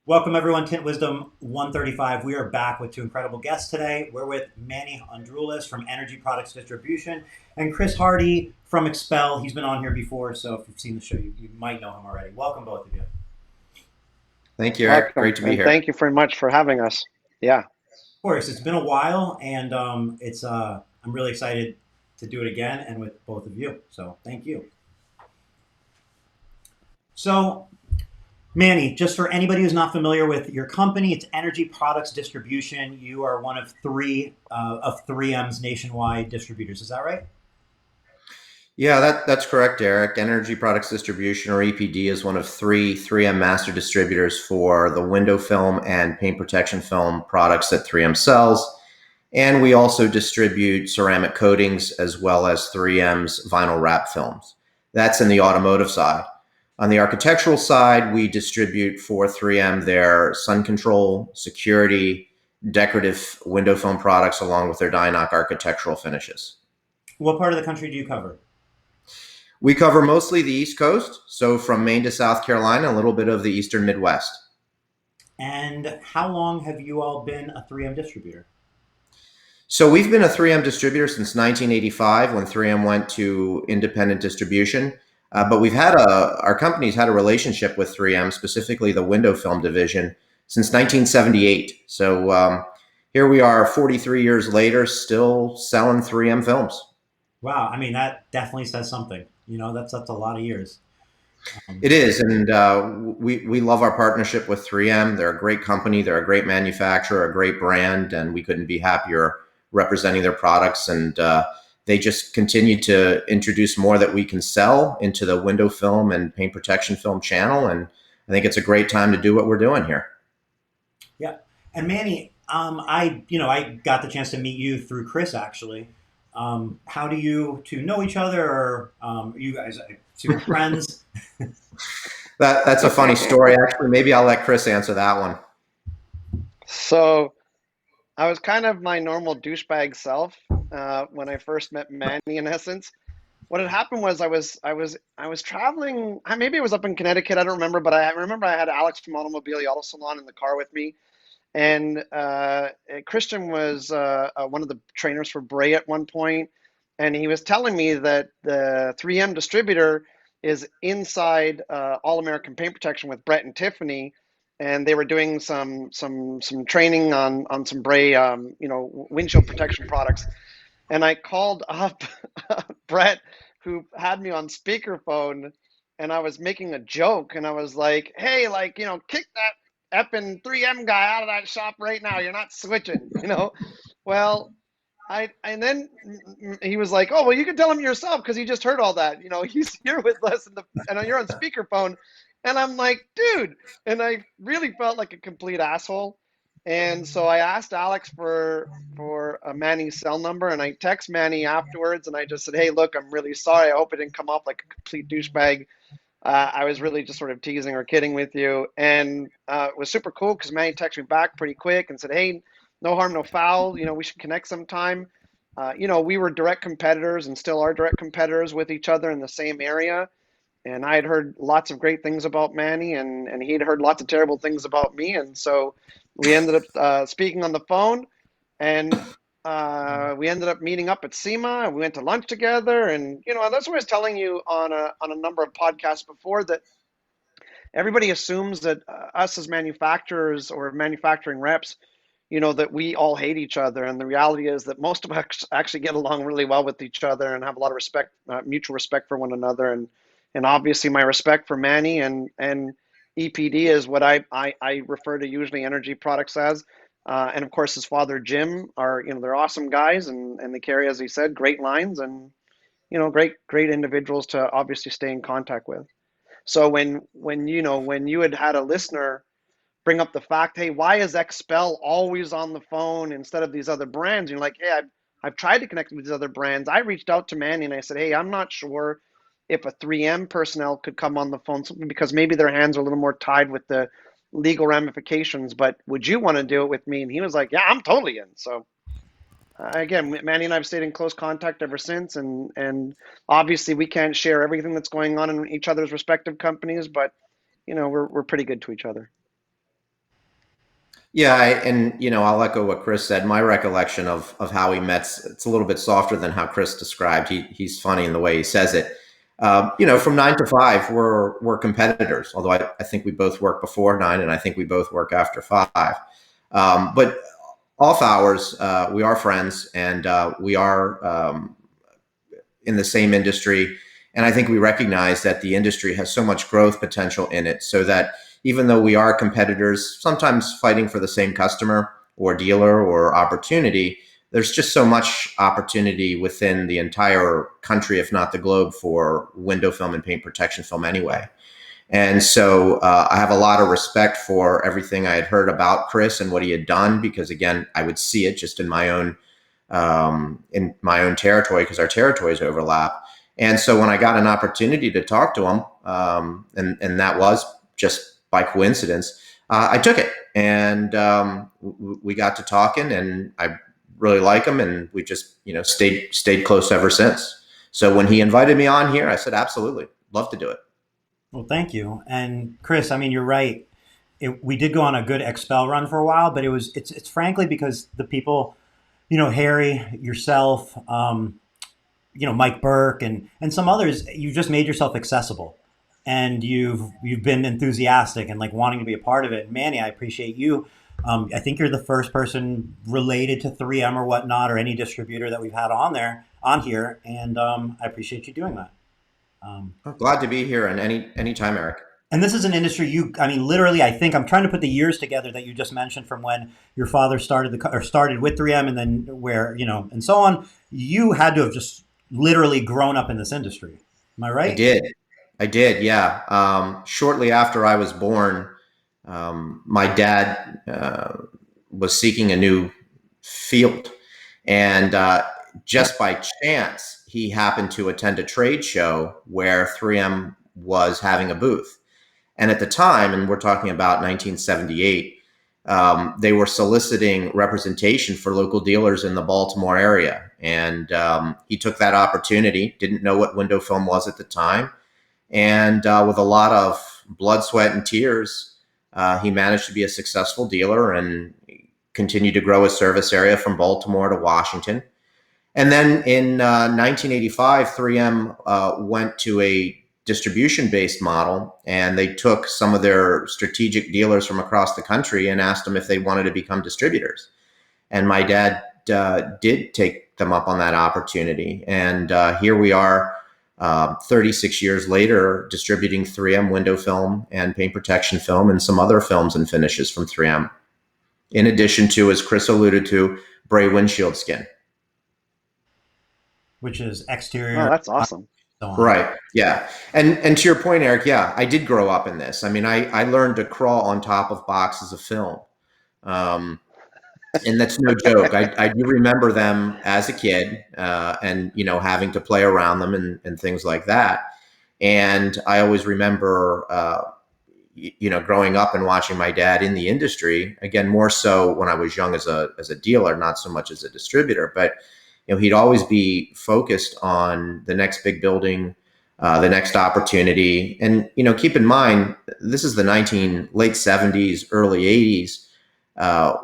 Welcome everyone, Tint Wizdom 135. We are back with two incredible guests today. We're with Manny Hondroulis from Energy Products Distribution and Chris Hardy from XPEL. He's been on here before, so if you've seen the show, you might know him already. Welcome, both of you. Of Thank you, Eric. Welcome, Great to be and here. thank you very much for having us. Yeah. course, it's been a while, and I'm really excited to do it again and with both of you. So thank you. So Manny, just for anybody who's not familiar with your company, it's Energy Products Distribution. You are one of three of 3M's nationwide distributors. Is that right? Yeah, that's correct, Eric. Energy Products Distribution, or EPD, is one of three 3M master distributors for the window film and paint protection film products that 3M sells. And we also distribute ceramic coatings as well as 3M's vinyl wrap films. That's in the automotive side. On the architectural side, we distribute for 3M their sun control, security, decorative window film products, along with their Dynoc architectural finishes. What part of the country do you cover? We cover mostly the East Coast, so from Maine to South Carolina, a little bit of the Eastern Midwest. And how long have you all been a 3M distributor? So we've been a 3M distributor since 1985 when 3M went to independent distribution. But our company's had a relationship with 3M, specifically the window film division, since 1978. So here we are 43 years later, still selling 3M films. Wow, I mean that definitely says something. That's a lot of years. It is, and we love our partnership with 3M. They're a great company, they're a great manufacturer, a great brand, and we couldn't be happier representing their products. And they just continue to introduce more that we can sell into the window film and paint protection film channel. And I think it's a great time to do what we're doing here. Yeah, and Manny, I got the chance to meet you through Chris actually. How do you two know each other, or you guys two friends? That's a funny story. Actually, maybe I'll let Chris answer that one. So I was kind of my normal douchebag self when I first met Manny. In essence, what had happened was I was traveling. Maybe it was up in Connecticut. I don't remember, but I remember I had Alex from Automobile Auto Salon in the car with me, and Christian was one of the trainers for Bray at one point, and he was telling me that the 3M distributor is inside All American Paint Protection with Brett and Tiffany, and they were doing some training on some Bray windshield protection products. And I called up Brett, who had me on speakerphone, and I was making a joke, and I was like, "Hey, like, kick that effing 3M guy out of that shop right now. You're not switching." Well, I and then he was like, "Oh, well, you can tell him yourself because he just heard all that. He's here with us, and you're on speakerphone." And I'm like, "Dude," and I really felt like a complete asshole. And so I asked Alex for Manny's cell number, and I text Manny afterwards, and I just said, "Hey, look, I'm really sorry. I hope it didn't come off like a complete douchebag. I was really just sort of teasing or kidding with you." And it was super cool because Manny texted me back pretty quick and said, "Hey, no harm, no foul. We should connect sometime." We were direct competitors and still are direct competitors with each other in the same area. And I had heard lots of great things about Manny, and he had heard lots of terrible things about me. And so we ended up speaking on the phone, and we ended up meeting up at SEMA, and we went to lunch together. And that's what I was telling you on a number of podcasts before, that everybody assumes that us as manufacturers or manufacturing reps, that we all hate each other. And the reality is that most of us actually get along really well with each other and have a lot of respect, mutual respect for one another. And obviously my respect for Manny and EPD is what I refer to usually Energy Products as. And of course his father, Jim, they're awesome guys, and they carry, as he said, great lines, and, great individuals to obviously stay in contact with. So when you had a listener bring up the fact, "Hey, why is XPEL always on the phone instead of these other brands?" And you're like, "Hey, I've tried to connect with these other brands." I reached out to Manny and I said, "Hey, I'm not sure if a 3M personnel could come on the phone, simply because maybe their hands are a little more tied with the legal ramifications, but would you want to do it with me?" And he was like, "Yeah, I'm totally in." So again, Manny and I have stayed in close contact ever since, and obviously we can't share everything that's going on in each other's respective companies, but we're pretty good to each other. Yeah, and I'll echo what Chris said. My recollection of how we met, it's a little bit softer than how Chris described. He's funny in the way he says it. From 9 to 5, we're competitors. Although I think we both work before 9, and I think we both work after 5. But off hours, we are friends, and we are in the same industry. And I think we recognize that the industry has so much growth potential in it, so that even though we are competitors, sometimes fighting for the same customer or dealer or opportunity, there's just so much opportunity within the entire country, if not the globe, for window film and paint protection film anyway. And so I have a lot of respect for everything I had heard about Chris and what he had done, because again, I would see it just in my own territory, because our territories overlap. And so when I got an opportunity to talk to him, and that was just by coincidence, I took it, and we got to talking, and I really like him, and we just stayed close ever since. So when he invited me on here, I said absolutely, love to do it. Well, thank you. And Chris, I mean, you're right. We did go on a good XPEL run for a while, but it's frankly because the people, Harry, yourself, Mike Burke, and some others, you just made yourself accessible, and you've been enthusiastic and like wanting to be a part of it. Manny, I appreciate you. I think you're the first person related to 3M or whatnot, or any distributor that we've had on here, and I appreciate you doing that. I'm glad to be here, and any time, Eric. And this is an industry I mean, literally, I think I'm trying to put the years together that you just mentioned, from when your father started with 3M, and then where, and so on. You had to have just literally grown up in this industry. Am I I right? did. I did, yeah. Shortly after I was born, my dad was seeking a new field. And just by chance, he happened to attend a trade show where 3M was having a booth. And at the time, and we're talking about 1978, they were soliciting representation for local dealers in the Baltimore area. And he took that opportunity, didn't know what window film was at the time. And with a lot of blood, sweat, and tears, he managed to be a successful dealer and continued to grow his service area from Baltimore to Washington. And then in 1985, 3M went to a distribution-based model, and they took some of their strategic dealers from across the country and asked them if they wanted to become distributors. And my dad did take them up on that opportunity. And here we are, 36 years later, distributing 3M window film and paint protection film and some other films and finishes from 3M. In addition to, as Chris alluded to, Bray windshield skin. Which is Oh, exterior, that's awesome. so on. Right. Yeah. And to your point, Eric, yeah, I did grow up in this. I mean, I learned to crawl on top of boxes of film. Um, and that's no joke. I do remember them as a kid, and having to play around them and things like that. And I always remember, growing up and watching my dad in the industry. Again, more so when I was young as a dealer, not so much as a distributor. But he'd always be focused on the next big building, the next opportunity. And keep in mind, this is the late 70s, early 80s.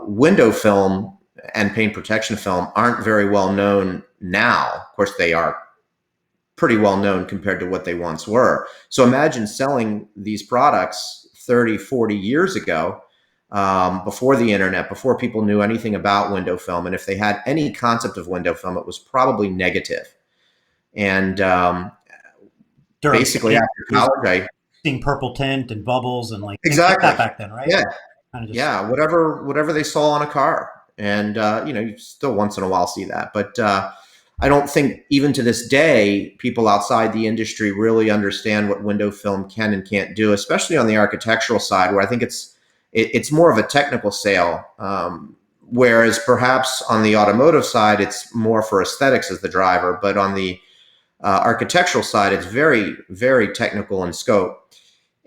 Window film and paint protection film aren't very well known now. Of course, they are pretty well known compared to what they once were. So imagine selling these products 30, 40 years ago, before the internet, before people knew anything about window film. And if they had any concept of window film, it was probably negative. And During basically after college, seeing purple tint and bubbles and like things like exactly. that back then, right? Yeah. Kind of just, Yeah. Whatever they saw on a car. And, you still once in a while see that. But I don't think even to this day, people outside the industry really understand what window film can and can't do, especially on the architectural side, where I think it's more of a technical sale. Whereas perhaps on the automotive side, it's more for aesthetics as the driver. But on the architectural side, it's very, very technical in scope.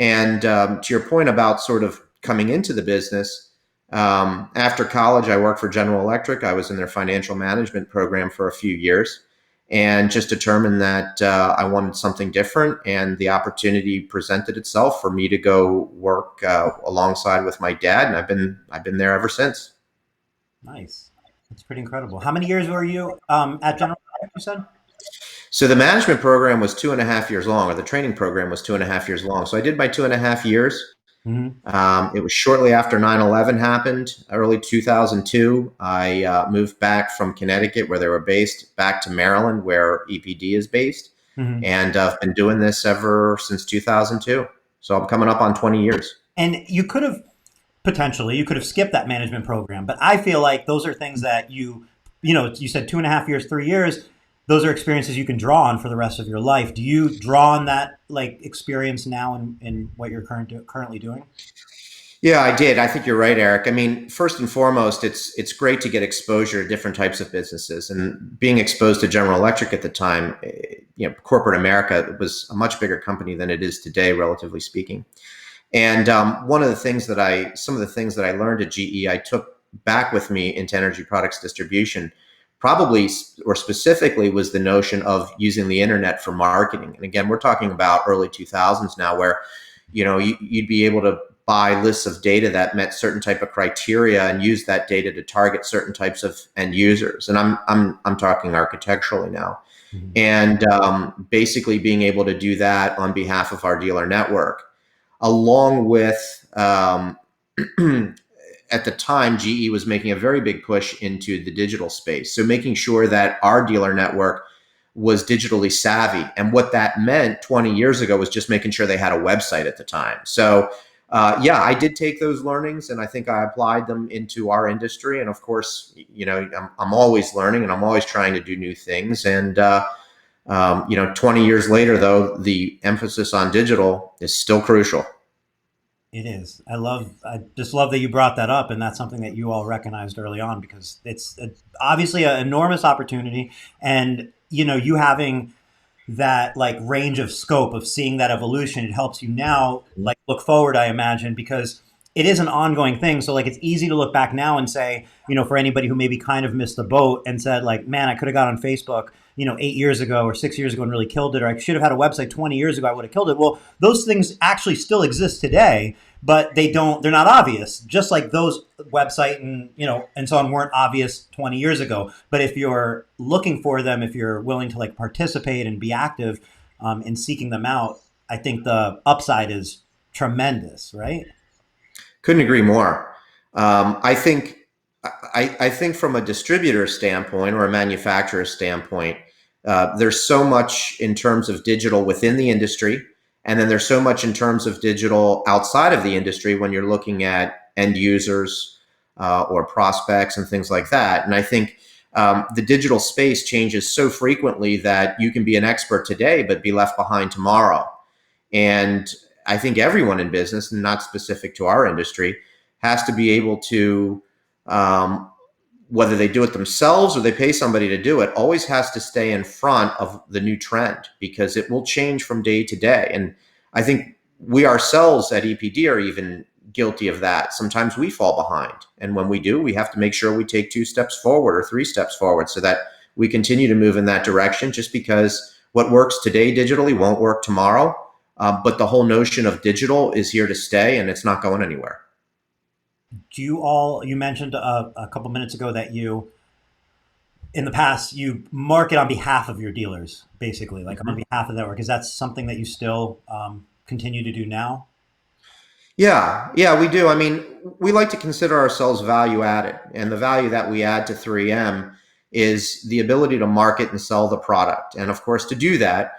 And to your point about sort of coming into the business, after college, I worked for General Electric. I was in their financial management program for a few years. and just determined that I wanted something different, and the opportunity presented itself for me to go work alongside with my dad, and I've been there ever since. Nice. That's pretty incredible. How many years were you at General Electric, you said? So the management program was 2.5 years long, or the training program was 2.5 years long. So I did my 2.5 years. Hmm. It was shortly after 9/11 happened, early 2002. I moved back from Connecticut, where they were based, back to Maryland, where EPD is based. Hmm. And I've been doing this ever since 2002. So I'm coming up on 20 years. And you could have potentially you could have skipped that management program, but I feel like those are things that you said 2.5 years, 3 years. Those are experiences you can draw on for the rest of your life. Do you draw on that like experience now in what you're currently doing? Yeah, I did. I think you're right, Eric. I mean, first and foremost, it's great to get exposure to different types of businesses, and being exposed to General Electric at the time, corporate America was a much bigger company than it is today, relatively speaking. And some of the things that I learned at GE, I took back with me into energy products distribution. Probably or specifically was the notion of using the internet for marketing. And again, we're talking about early 2000s now, where you'd be able to buy lists of data that met certain type of criteria and use that data to target certain types of end users. And I'm talking architecturally now, Mhm. and basically being able to do that on behalf of our dealer network, along with at the time, GE was making a very big push into the digital space. So making sure that our dealer network was digitally savvy. And what that meant 20 years ago was just making sure they had a website at the time. So yeah, I did take those learnings, and I think I applied them into our industry. And of course, I'm always learning, and I'm always trying to do new things. And 20 years later, though, the emphasis on digital is still crucial. It is. I just love that you brought that up, and that's something that you all recognized early on because obviously an enormous opportunity, and you having that like range of scope of seeing that evolution, it helps you now like look forward, I imagine, because it is an ongoing thing. So like it's easy to look back now and say, for anybody who maybe kind of missed the boat and said like, man, I could have got on Facebook, 8 years ago or 6 years ago and really killed it, or I should have had a website 20 years ago, I would have killed it. Well, those things actually still exist today, but they're not obvious, just like those website and and so on weren't obvious 20 years ago. But if you're looking for them, if you're willing to like participate and be active in seeking them out, I think the upside is tremendous, right? Couldn't agree more. I think from a distributor standpoint or a manufacturer standpoint, there's so much in terms of digital within the industry, and then there's so much in terms of digital outside of the industry when you're looking at end users or prospects and things like that. And I think the digital space changes so frequently that you can be an expert today but be left behind tomorrow. And I think everyone in business, and not specific to our industry, has to be able to, um, whether they do it themselves or they pay somebody to do it, always has to stay in front of the new trend, because it will change from day to day. And I think we ourselves at EPD are even guilty of that. Sometimes we fall behind. And when we do, we have to make sure we take 2 steps forward or 3 steps forward so that we continue to move in that direction, just because what works today digitally won't work tomorrow. But the whole notion of digital is here to stay, and it's not going anywhere. You mentioned a couple minutes ago that in the past you market on behalf of your dealers, basically, like on behalf of the network. Is that something that you still continue to do now? Yeah, yeah, we do. I mean, we like to consider ourselves value added, and the value that we add to 3M is the ability to market and sell the product. And of course, to do that,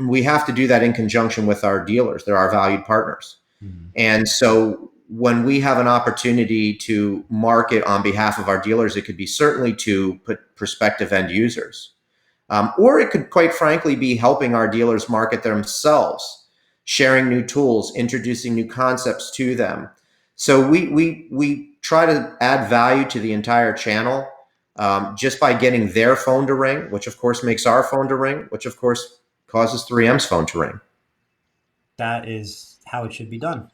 we have to do that in conjunction with our dealers. They're our valued partners. Mhm. And so when we have an opportunity to market on behalf of our dealers, it could be certainly to prospective end users. Or it could, quite frankly, be helping our dealers market themselves, sharing new tools, introducing new concepts to them. So we try to add value to the entire channel, just by getting their phone to ring, which of course makes our phone to ring, which of course causes 3M's phone to ring. That is how it should be done.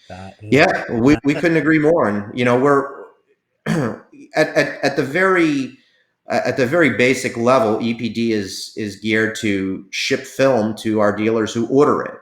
That is, Yeah, we couldn't agree more. And we're at the very at the very basic level, EPD is geared to ship film to our dealers who order it.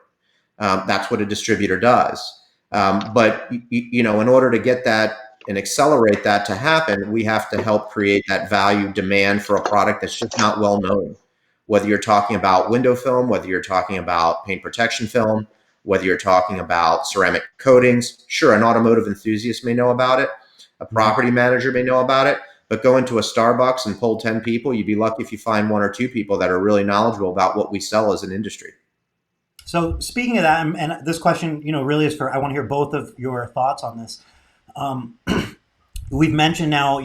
That's what a distributor does. But in order to get that and accelerate that to happen, we have to help create that value demand for a product that's just not well known. Whether you're talking about window film, whether you're talking about paint protection film, whether you're talking about ceramic coatings, sure, an automotive enthusiast may know about it, a property manager may know about it, but go into a Starbucks and poll 10 people, you'd be lucky if you find one or two people that are really knowledgeable about what we sell as an industry. So speaking of that, and this question, really is I want to hear both of your thoughts on this. We've mentioned now,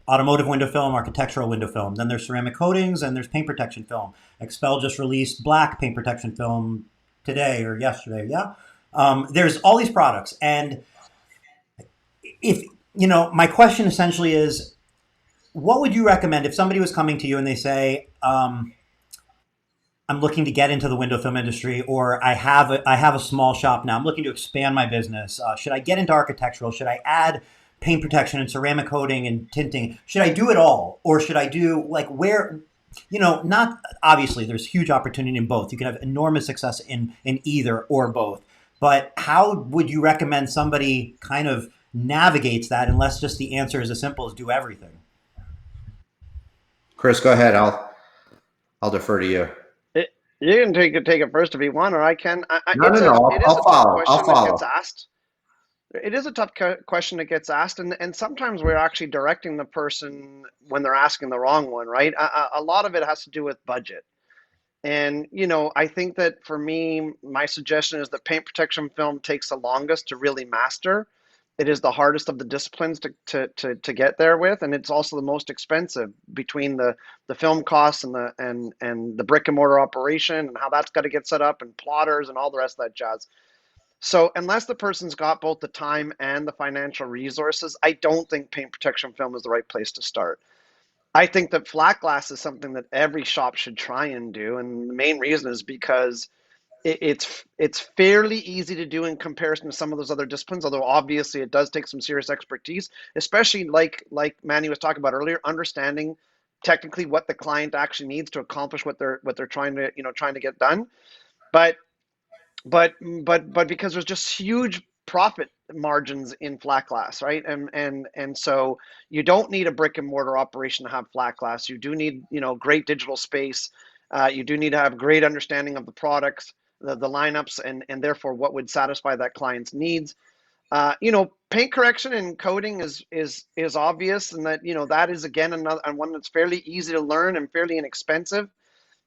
automotive window film, architectural window film. Then there's ceramic coatings and there's paint protection film. XPEL just released black paint protection film today or yesterday. Yeah. There's all these products. And if, my question essentially is, what would you recommend if somebody was coming to you and they say, I'm looking to get into the window film industry, or I have a small shop now. I'm looking to expand my business. Should I get into architectural? Should I add paint protection and ceramic coating and tinting? Should I do it all, or should I do where? Not obviously. There's huge opportunity in both. You can have enormous success in either or both. But how would you recommend somebody kind of navigates that, unless just the answer is as simple as do everything? Chris, go ahead. I'll defer to you. You can take it first if you want, or I can. No. It is a tough question that I'll gets asked. It is a tough question that gets asked, and sometimes we're actually directing the person when they're asking the wrong one, right? A lot of it has to do with budget. And, I think that for me, my suggestion is that paint protection film takes the longest to really master. It is the hardest of the disciplines to get there with, and it's also the most expensive between the film costs and the brick and mortar operation and how that's got to get set up and plotters and all the rest of that jazz. So unless the person's got both the time and the financial resources, I don't think paint protection film is the right place to start. I think that flat glass is something that every shop should try and do, and the main reason is because it's fairly easy to do in comparison to some of those other disciplines, although obviously it does take some serious expertise, especially like Manny was talking about earlier, understanding technically what the client actually needs to accomplish what they're trying to get done. But because there's just huge profit margins in flat glass, right? And so you don't need a brick and mortar operation to have flat glass. You do need, great digital space. You do need to have great understanding of the products, the lineups, and therefore what would satisfy that client's needs. Paint correction and coating is obvious, and that is again another one that's fairly easy to learn and fairly inexpensive.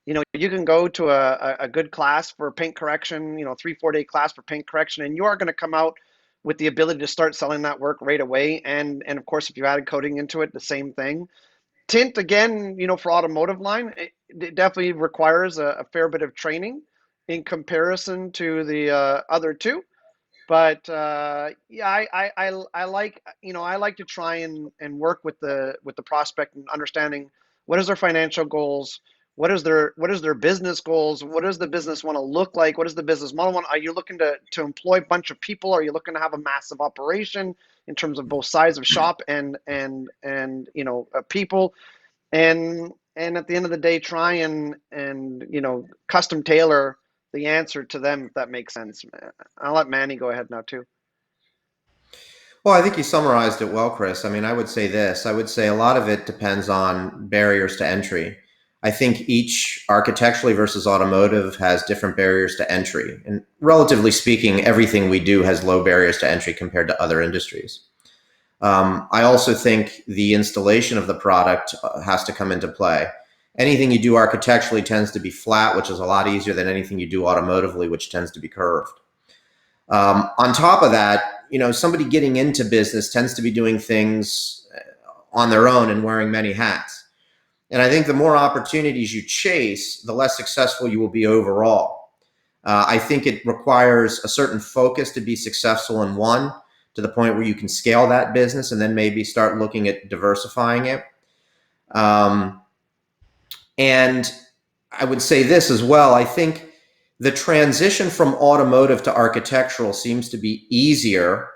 You can go to a good class for paint correction, 3-4 day class for paint correction, and you are going to come out with the ability to start selling that work right away. And of course, if you added coating into it, the same thing. Tint, again, for automotive line, it definitely requires a fair bit of training in comparison to the other two. But yeah, I like to try and work with the prospect and understanding what is their financial goals, what is their business goals, what does the business want to look like, what is the business model want? Are you looking to employ a bunch of people? Are you looking to have a massive operation in terms of both size of shop and people? And at the end of the day, try and custom tailor the answer to them, if that makes sense. I'll let Manny go ahead now too. Well, I think you summarized it well, Chris. I mean, I would say this. I would say a lot of it depends on barriers to entry. I think each architecturally versus automotive has different barriers to entry. And relatively speaking, everything we do has low barriers to entry compared to other industries. I also think the installation of the product has to come into play. Anything you do architecturally tends to be flat, which is a lot easier than anything you do automotively, which tends to be curved. On top of that, somebody getting into business tends to be doing things on their own and wearing many hats. And I think the more opportunities you chase, the less successful you will be overall. I think it requires a certain focus to be successful in one, to the point where you can scale that business and then maybe start looking at diversifying it. And I would say this as well. I think the transition from automotive to architectural seems to be easier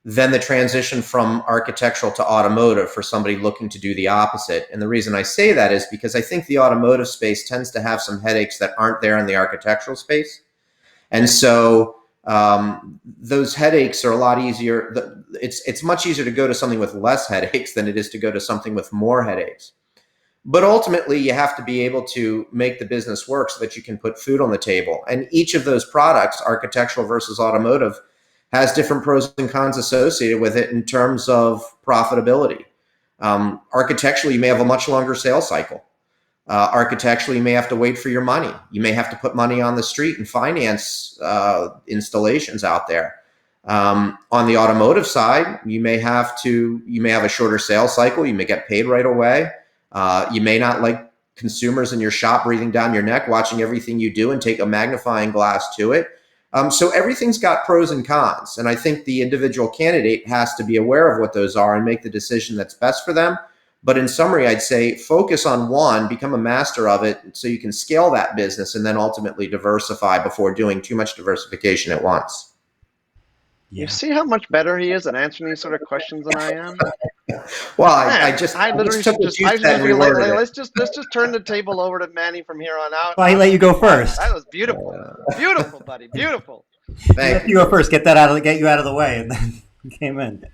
than the transition from architectural to automotive for somebody looking to do the opposite. And the reason I say that is because I think the automotive space tends to have some headaches that aren't there in the architectural space. And so those headaches are a lot easier. It's much easier to go to something with less headaches than it is to go to something with more headaches. But ultimately, you have to be able to make the business work so that you can put food on the table. And each of those products, architectural versus automotive, has different pros and cons associated with it in terms of profitability. Architecturally, you may have a much longer sales cycle. Architecturally, you may have to wait for your money. You may have to put money on the street and finance installations out there. On the automotive side, you may have a shorter sales cycle. You may get paid right away. You may not like consumers in your shop breathing down your neck, watching everything you do and take a magnifying glass to it. So everything's got pros and cons. And I think the individual candidate has to be aware of what those are and make the decision that's best for them. But in summary, I'd say focus on one, become a master of it so you can scale that business and then ultimately diversify before doing too much diversification at once. You see how much better he is at answering these sort of questions than I am? Well, I literally should just, I should just be like, let's just turn the table over to Manny from here on out. Well, he let you go first. That was beautiful. Beautiful, buddy. Beautiful. Thank you. Go first. Get you out of the way, and then you came in.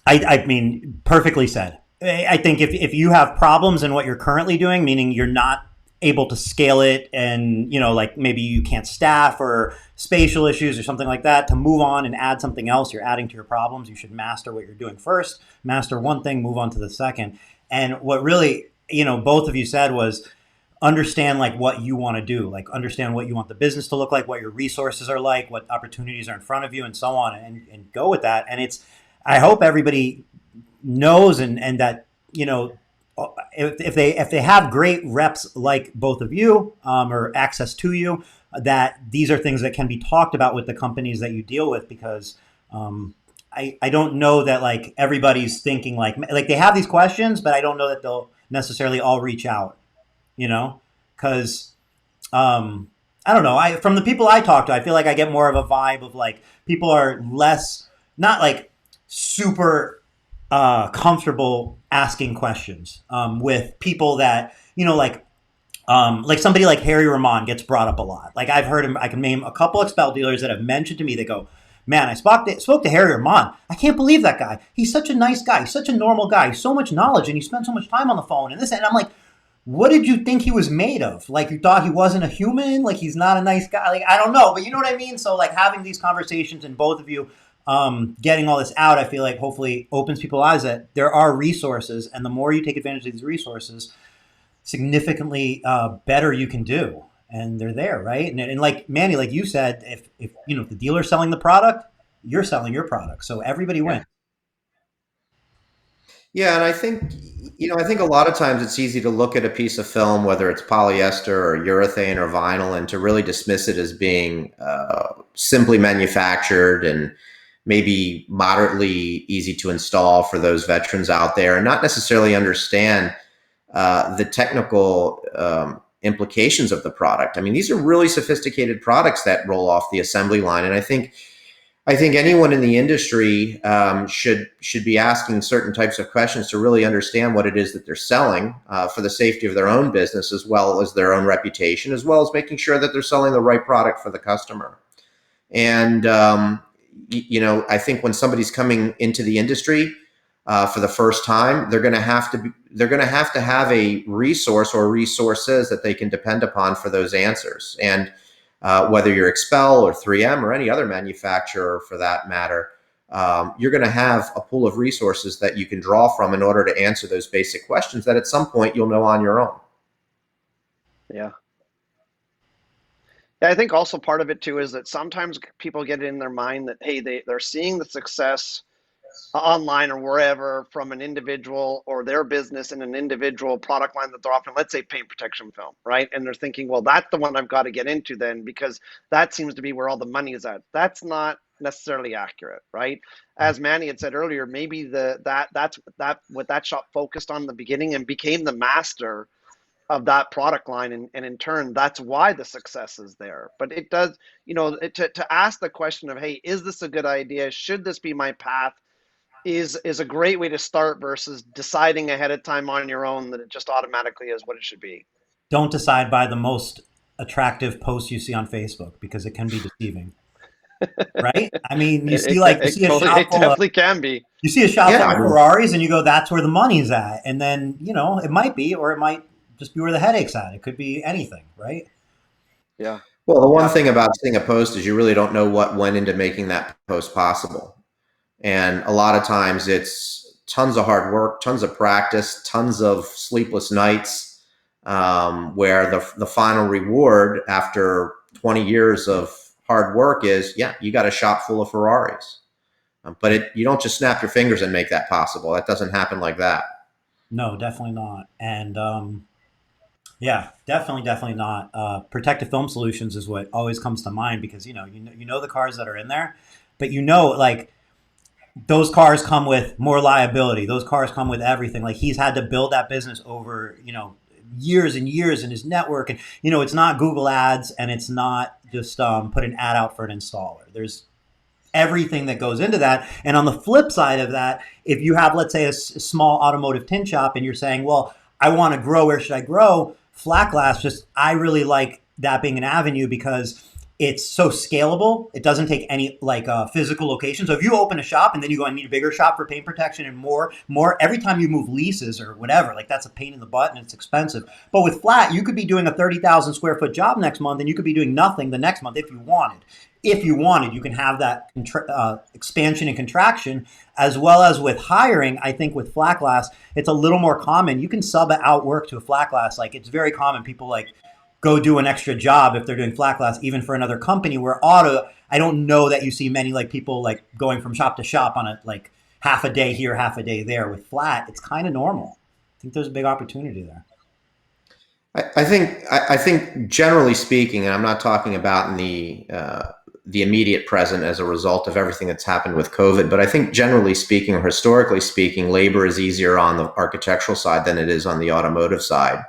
I mean, perfectly said. I think if you have problems in what you're currently doing, meaning you're not able to scale it and, like maybe you can't staff or spatial issues or something like that, to move on and add something else you're adding to your problems, you should master what you're doing first, master one thing, move on to the second. And what really, both of you said was understand like what you want to do, like understand what you want the business to look like, what your resources are like, what opportunities are in front of you and so on, and go with that. And I hope everybody knows and that, if they have great reps like both of you or access to you, that these are things that can be talked about with the companies that you deal with, because I don't know that like everybody's thinking like they have these questions, but I don't know that they'll necessarily all reach out, because I don't know. From the people I talk to, I feel like I get more of a vibe of like people are less, not like super comfortable asking questions with people that, like somebody like Harry Ramon gets brought up a lot. Like I've heard him, I can name a couple XPEL dealers that have mentioned to me, they go, man, I spoke to Harry Ramon. I can't believe that guy. He's such a nice guy. He's such a normal guy. So much knowledge, and he spent so much time on the phone and this. And I'm like, what did you think he was made of? Like you thought he wasn't a human? Like he's not a nice guy? Like, I don't know, but you know what I mean? So like having these conversations and both of you getting all this out, I feel like hopefully opens people's eyes that there are resources, and the more you take advantage of these resources, significantly better you can do. And they're there, right? And like Manny, like you said, if the dealer's selling the product, you're selling your product, so everybody wins. Yeah, and I think a lot of times it's easy to look at a piece of film, whether it's polyester or urethane or vinyl, and to really dismiss it as being simply manufactured and maybe moderately easy to install for those veterans out there, and not necessarily understand the technical implications of the product. I mean, these are really sophisticated products that roll off the assembly line, and I think anyone in the industry should be asking certain types of questions to really understand what it is that they're selling for the safety of their own business, as well as their own reputation, as well as making sure that they're selling the right product for the customer. And I think when somebody's coming into the industry for the first time, they're going to have to have a resource or resources that they can depend upon for those answers. And whether you're XPEL or 3M or any other manufacturer for that matter, you're going to have a pool of resources that you can draw from in order to answer those basic questions that at some point you'll know on your own. Yeah. Yeah, I think also part of it too is that sometimes people get in their mind that, hey, they're seeing the success online or wherever from an individual or their business in an individual product line that they're offering, let's say paint protection film, right? And they're thinking, well, that's the one I've got to get into then, because that seems to be where all the money is at. That's not necessarily accurate, right? As Manny had said earlier, maybe that's what that shop focused on in the beginning and became the master of that product line, and in turn that's why the success is there. But it does, to ask the question of, hey, is this a good idea, should this be my path, is a great way to start versus deciding ahead of time on your own that it just automatically is what it should be. Don't decide by the most attractive post you see on Facebook because it can be deceiving, right? I mean, you see a shop It full of definitely can be. you see a shop Yeah, full I of mean, Ferraris and you go, that's where the money's at. And then, it might be, or it might just be where the headache's at. It could be anything, right? Yeah. well, the one Yeah. thing about seeing a post is you really don't know what went into making that post possible. And a lot of times it's tons of hard work, tons of practice, tons of sleepless nights, where the final reward after 20 years of hard work is, yeah, you got a shop full of Ferraris. But you don't just snap your fingers and make that possible. That doesn't happen like that. No, definitely not. And yeah, definitely not. Protective film solutions is what always comes to mind because you know the cars that are in there, but like those cars come with more liability. Those cars come with everything. Like he's had to build that business over years and years in his network, and it's not Google Ads and it's not just put an ad out for an installer. There's everything that goes into that. And on the flip side of that, if you have, let's say, a small automotive tint shop and you're saying, well, I want to grow, where should I grow? Flat glass, I really like that being an avenue because it's so scalable. It doesn't take any physical location. So if you open a shop and then you go, I need a bigger shop for paint protection and more, every time you move leases or whatever, like that's a pain in the butt and it's expensive. But with flat, you could be doing a 30,000 square foot job next month and you could be doing nothing the next month if you wanted. If you wanted, you can have that expansion and contraction, as well as with hiring. I think with flat glass, it's a little more common. You can sub out work to a flat glass. Like it's very common. People go do an extra job if they're doing flat glass, even for another company. Where auto, I don't know that you see many people going from shop to shop on a half a day here, half a day there. With flat, it's kind of normal. I think there's a big opportunity there. I think generally speaking, and I'm not talking about in the immediate present as a result of everything that's happened with COVID, but I think generally speaking, or historically speaking, labor is easier on the architectural side than it is on the automotive side.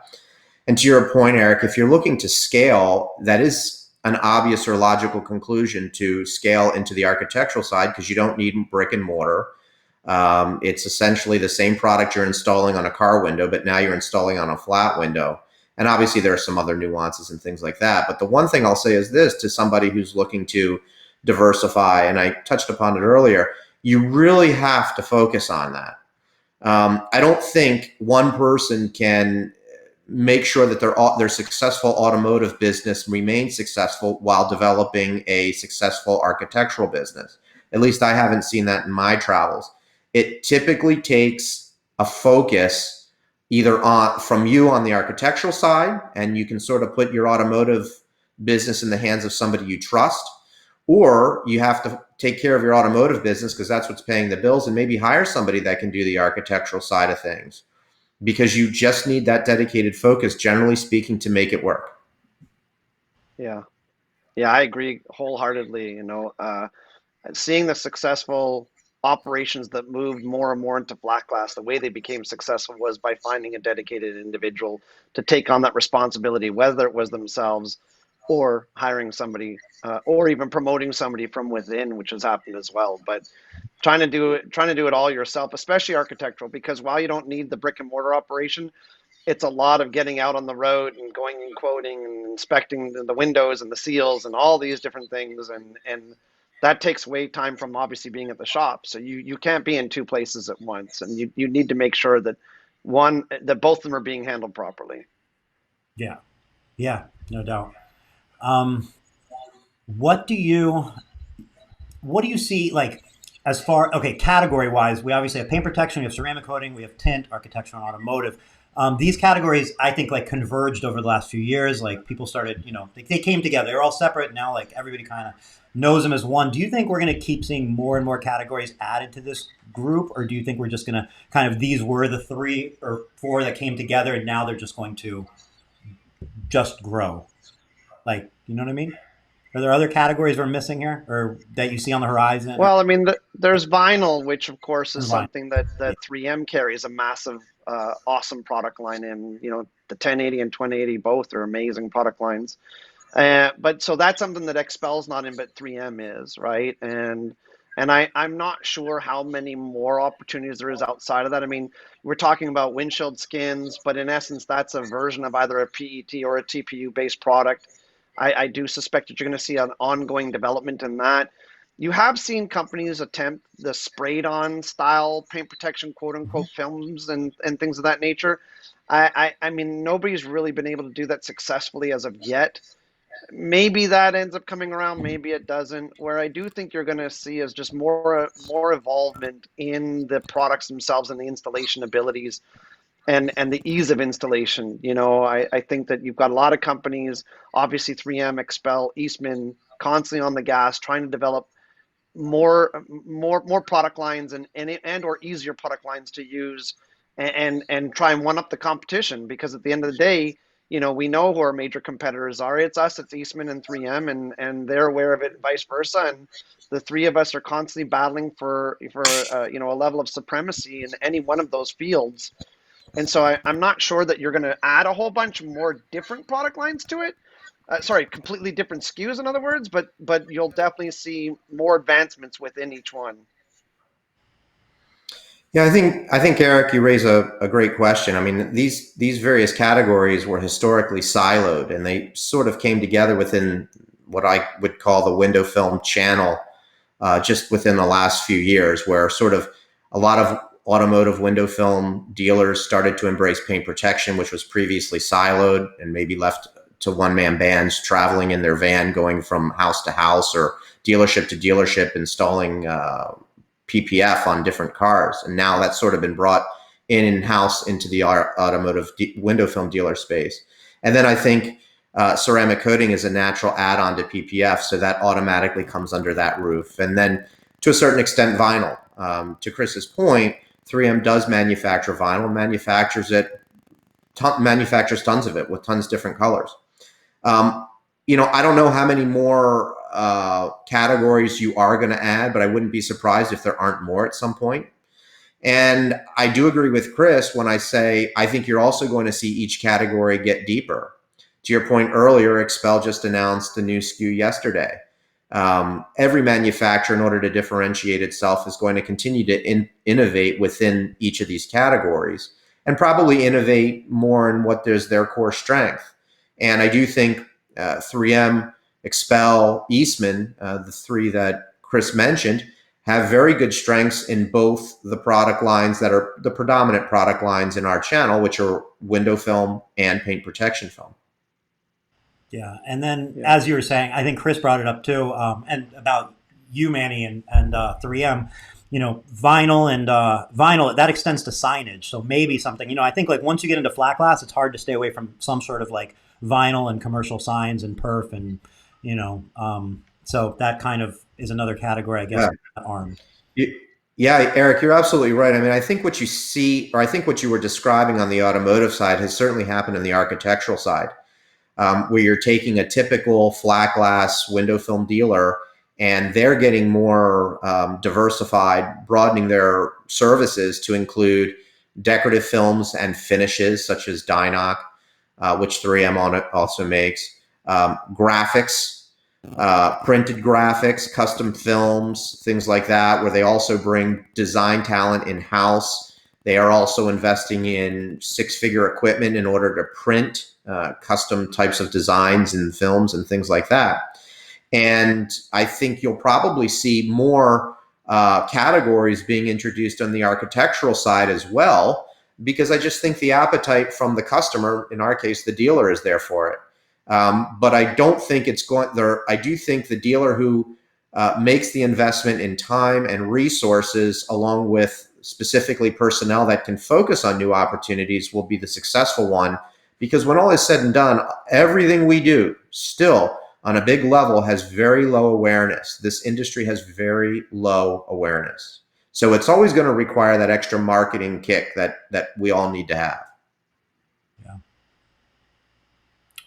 And to your point, Eric, if you're looking to scale, that is an obvious or logical conclusion to scale into the architectural side because you don't need brick and mortar. It's essentially the same product you're installing on a car window, but now you're installing on a flat window. And obviously there are some other nuances and things like that. But the one thing I'll say is this to somebody who's looking to diversify, and I touched upon it earlier, you really have to focus on that. I don't think one person can make sure that their successful automotive business remains successful while developing a successful architectural business. At least I haven't seen that in my travels. It typically takes a focus either from you on the architectural side, and you can sort of put your automotive business in the hands of somebody you trust, or you have to take care of your automotive business because that's what's paying the bills, and maybe hire somebody that can do the architectural side of things, because you just need that dedicated focus, generally speaking, to make it work. Yeah. Yeah, I agree wholeheartedly. Seeing the successful operations that moved more and more into flat glass, the way they became successful was by finding a dedicated individual to take on that responsibility, whether it was themselves or hiring somebody, or even promoting somebody from within, which has happened as well. But trying to do it all yourself, especially architectural, because while you don't need the brick and mortar operation, it's a lot of getting out on the road and going and quoting and inspecting the windows and the seals and all these different things, and that takes away time from obviously being at the shop. So you can't be in two places at once, and you need to make sure that both of them are being handled properly. Yeah, yeah, no doubt. Um, what do you see as far, okay, category wise? We obviously have paint protection, we have ceramic coating, we have tint, architectural, and automotive. These categories I think converged over the last few years. People started, they came together. They're all separate now. Everybody kind of knows them as one. Do you think we're going to keep seeing more and more categories added to this group, or do you think we're just going to these were the 3 or 4 that came together and now they're just going to just grow? You know what I mean? Are there other categories we're missing here, or that you see on the horizon, or Well, I mean, there's vinyl, which of course is line? something that Yeah. 3M carries a massive, awesome product line in. You know, the 1080 and 2080 both are amazing product lines. But so that's something that XPEL's not in, but 3M is, right? And I'm not sure how many more opportunities there is outside of that. I mean, we're talking about windshield skins, but in essence, that's a version of either a PET or a TPU based product. I do suspect that you're going to see an ongoing development in that. You have seen companies attempt the sprayed on style paint protection, quote unquote, films and things of that nature. I mean, nobody's really been able to do that successfully as of yet. Maybe that ends up coming around, maybe it doesn't. Where I do think you're going to see is just more involvement in the products themselves and the installation abilities and the ease of installation. You know, I think that you've got a lot of companies, obviously 3M, XPEL, Eastman, constantly on the gas, trying to develop more product lines and or easier product lines to use and try and one up the competition, because at the end of the day, you know, we know who our major competitors are. It's us, it's Eastman and 3M, and they're aware of it and vice versa. And the three of us are constantly battling for you know, a level of supremacy in any one of those fields. And so I'm not sure that you're going to add a whole bunch more different product lines to it. Sorry, completely different SKUs, in other words, but you'll definitely see more advancements within each one. Yeah, I think Eric, you raise a great question. I mean, these various categories were historically siloed, and they sort of came together within what I would call the window film channel, just within the last few years, where sort of a lot of automotive window film dealers started to embrace paint protection, which was previously siloed and maybe left to one man bands traveling in their van, going from house to house or dealership to dealership, installing PPF on different cars. And now that's sort of been brought in house into the automotive window film dealer space. And then I think ceramic coating is a natural add on to PPF. So that automatically comes under that roof. And then to a certain extent, vinyl. To Chris's point, 3M does manufacture vinyl, manufactures tons of it with tons of different colors. Um, I don't know how many more categories you are going to add, but I wouldn't be surprised if there aren't more at some point. And I do agree with Chris when I say I think you're also going to see each category get deeper. To your point earlier, XPEL just announced a new SKU yesterday. Every manufacturer, in order to differentiate itself, is going to continue to innovate within each of these categories and probably innovate more in what is their core strength. And I do think 3M, XPEL, Eastman, the three that Chris mentioned, have very good strengths in both the product lines that are the predominant product lines in our channel, which are window film and paint protection film. Yeah, and then Yeah. as you were saying, I think Chris brought it up too, and about you, Manny, and 3M. You know, vinyl that extends to signage. So maybe something. You know, I think like once you get into flat glass, it's hard to stay away from some sort of like vinyl and commercial signs and perf and so that kind of is another category, I guess. Yeah. Arm. Yeah, Eric, you're absolutely right. I mean, I think what you see, or I think what you were describing on the automotive side has certainly happened in the architectural side, where you're taking a typical flat glass window film dealer and they're getting more diversified, broadening their services to include decorative films and finishes such as Dynoc, which 3M also makes, graphics, printed graphics, custom films, things like that, where they also bring design talent in house. They are also investing in six-figure equipment in order to print custom types of designs and films and things like that. And I think you'll probably see more categories being introduced on the architectural side as well, because I just think the appetite from the customer, in our case, the dealer, is there for it. But I don't think it's going there. I do think the dealer who makes the investment in time and resources, along with specifically personnel that can focus on new opportunities, will be the successful one. Because when all is said and done, everything we do still on a big level has very low awareness. This industry has very low awareness. So it's always going to require that extra marketing kick that we all need to have. Yeah.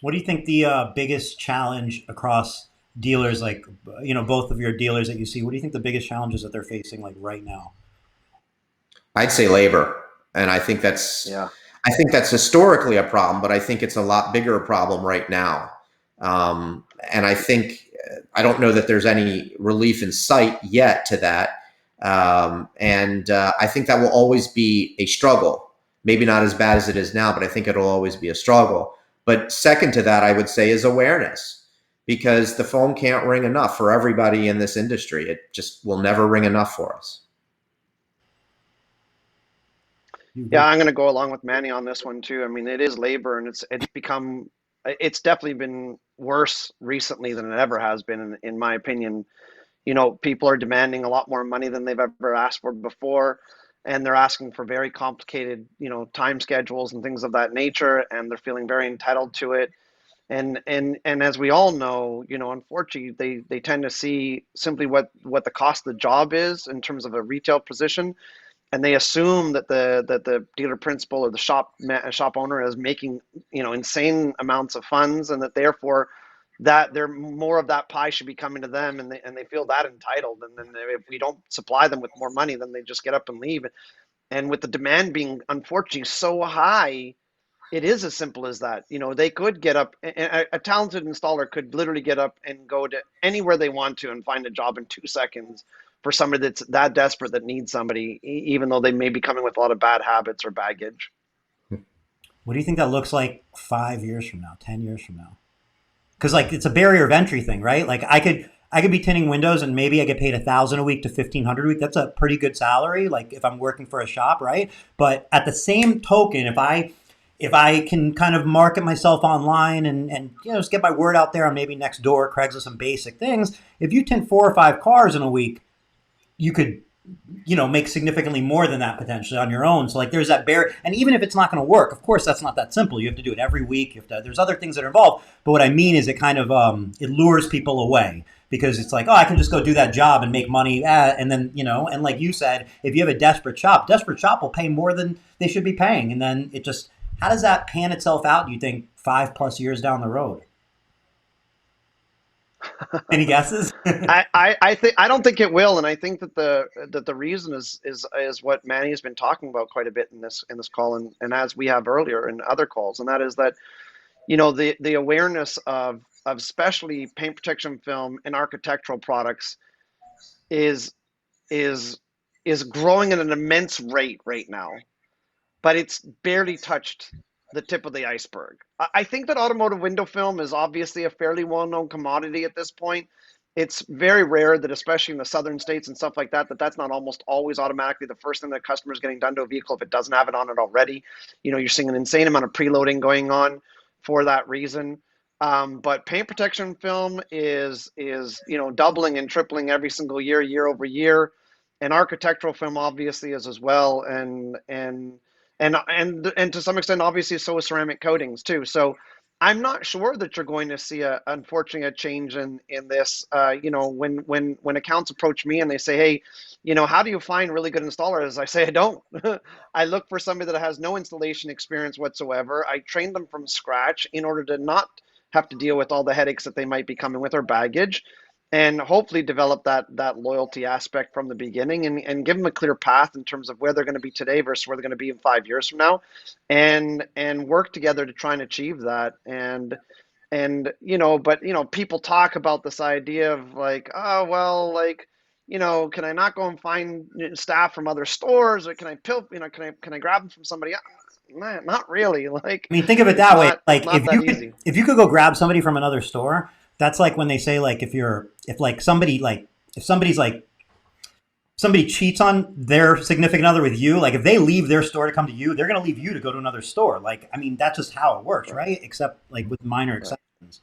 What do you think the biggest challenge across dealers, like, both of your dealers that you see, what do you think the biggest challenges that they're facing, like, right now? I'd say labor, and Yeah. I think that's historically a problem, but I think it's a lot bigger problem right now. And I think I don't know that there's any relief in sight yet to that. And I think that will always be a struggle. Maybe not as bad as it is now, but I think it'll always be a struggle. But second to that, I would say is awareness, because the phone can't ring enough for everybody in this industry. It just will never ring enough for us. You Yeah, agree? I'm going to go along with Manny on this one too. I mean, it is labor, and it's definitely been worse recently than it ever has been, in my opinion. People are demanding a lot more money than they've ever asked for before, and they're asking for very complicated, time schedules and things of that nature, and they're feeling very entitled to it. And as we all know, unfortunately, they tend to see simply what the cost of the job is in terms of a retail position, and they assume that the dealer principal or the shop owner is making insane amounts of funds, and that therefore that they're more of that pie should be coming to them, and they feel that entitled, and then if we don't supply them with more money, then they just get up and leave. And with the demand being unfortunately so high, it is as simple as that. They could get up, a talented installer could literally get up and go to anywhere they want to and find a job in 2 seconds for somebody that's that desperate that needs somebody, even though they may be coming with a lot of bad habits or baggage. What do you think that looks like 5 years from now, 10 years from now? Because, like, it's a barrier of entry thing, right? Like, I could be tinting windows and maybe I get paid 1,000 a week to 1,500 a week. That's a pretty good salary, like if I'm working for a shop, right? But at the same token, if I can kind of market myself online and just get my word out there on maybe Nextdoor, Craigslist, some basic things. If you tint 4 or 5 cars in a week, you could make significantly more than that potentially on your own. So, like, there's that barrier, and even if it's not going to work, of course that's not that simple. You have to do it every week. There's other things that are involved. But what I mean is, it kind of it lures people away, because it's like, oh, I can just go do that job and make money, and then and like you said, if you have a desperate shop will pay more than they should be paying, and then it just, how does that pan itself out, do you think, 5+ years down the road? Any guesses? I don't think it will, and I think that the reason is what Manny has been talking about quite a bit in this call, and as we have earlier in other calls, and that is that the awareness of especially paint protection film and architectural products is is is growing at an immense rate right now, but it's barely touched the tip of the iceberg. I think that automotive window film is obviously a fairly well-known commodity at this point. It's very rare that, especially in the southern states and stuff like that, that's not almost always automatically the first thing that a customer is getting done to a vehicle if it doesn't have it on it already. You're seeing an insane amount of preloading going on for that reason. But paint protection film is doubling and tripling every single year, year over year, and architectural film obviously is as well, and to some extent, obviously, so is ceramic coatings too. So I'm not sure that you're going to see unfortunately, a change in this. When accounts approach me and they say, "Hey, how do you find really good installers?" I say, "I don't. I look for somebody that has no installation experience whatsoever. I train them from scratch in order to not have to deal with all the headaches that they might be coming with or baggage." And hopefully develop that loyalty aspect from the beginning, and give them a clear path in terms of where they're going to be today versus where they're going to be in 5 years from now, and work together to try and achieve that. But people talk about this idea of like, oh well, like, can I not go and find staff from other stores, or can I can I grab them from somebody else? Not really. Like, I mean, think of it it's that way. not Like, not that easy. if you could go grab somebody from another store, that's like when they say, like, if like somebody, like, if somebody's like, somebody cheats on their significant other with you, like if they leave their store to come to you, they're going to leave you to go to another store. Like, I mean, that's just how it works, Right. right? Except, like, with minor Right. exceptions.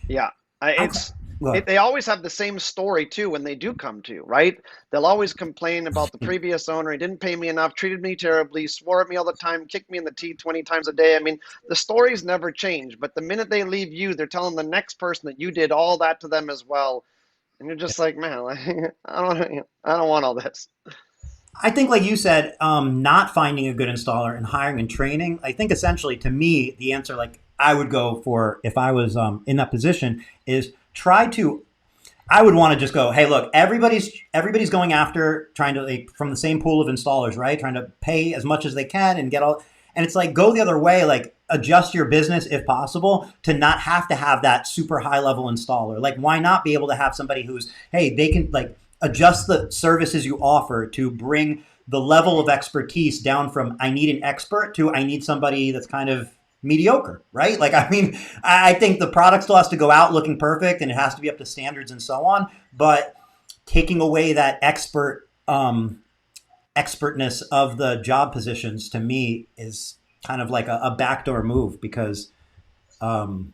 Yeah, Okay. it's Look, they always have the same story too when they do come to you, right? They'll always complain about the previous owner. He didn't pay me enough, treated me terribly, swore at me all the time, kicked me in the teeth 20 times a day. I mean, the stories never change, but the minute they leave you, they're telling the next person that you did all that to them as well, and you're just like, man, like, I don't want all this. I think, like you said, not finding a good installer and hiring and training. I think essentially, to me, the answer, like, I would go for if I was in that position, is try to. I would want to just go, hey, look, everybody's going after trying to like, from the same pool of installers, right? Trying to pay as much as they can and get all, and it's like go the other way, like adjust your business if possible to not have to have that super high level installer. Like, why not be able to have somebody who's, hey, they can like adjust the services you offer to bring the level of expertise down from I need an expert to I need somebody that's kind of mediocre, right? Like, I mean, I think the product still has to go out looking perfect and it has to be up to standards and so on. But taking away that expertness of the job positions to me is kind of like a backdoor move because, and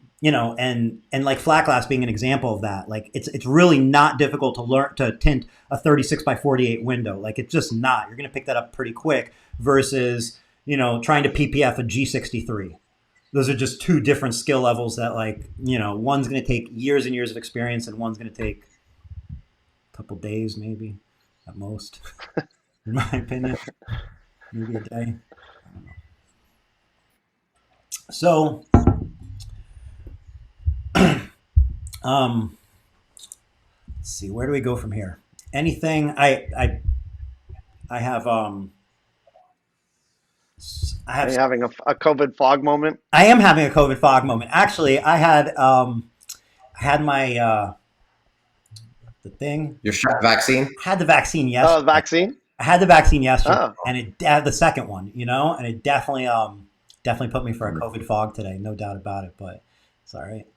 like flat glass being an example of that, like it's really not difficult to learn to tint a 36 by 48 window. Like it's just not. You're going to pick that up pretty quick versus, trying to PPF a G63. Those are just two different skill levels that like, one's going to take years and years of experience and one's going to take a couple days maybe at most, in my opinion, maybe a day. I don't know. So, let's see, where do we go from here? Anything I have, I Are have, you having a COVID fog moment? I am having a COVID fog moment. Actually, I had my, the thing. Your shot vaccine? I had the vaccine Oh, yesterday. vaccine? I had the vaccine yesterday, Oh, and it the second one, and it definitely put me for a COVID fog today, no doubt about it. But it's all right.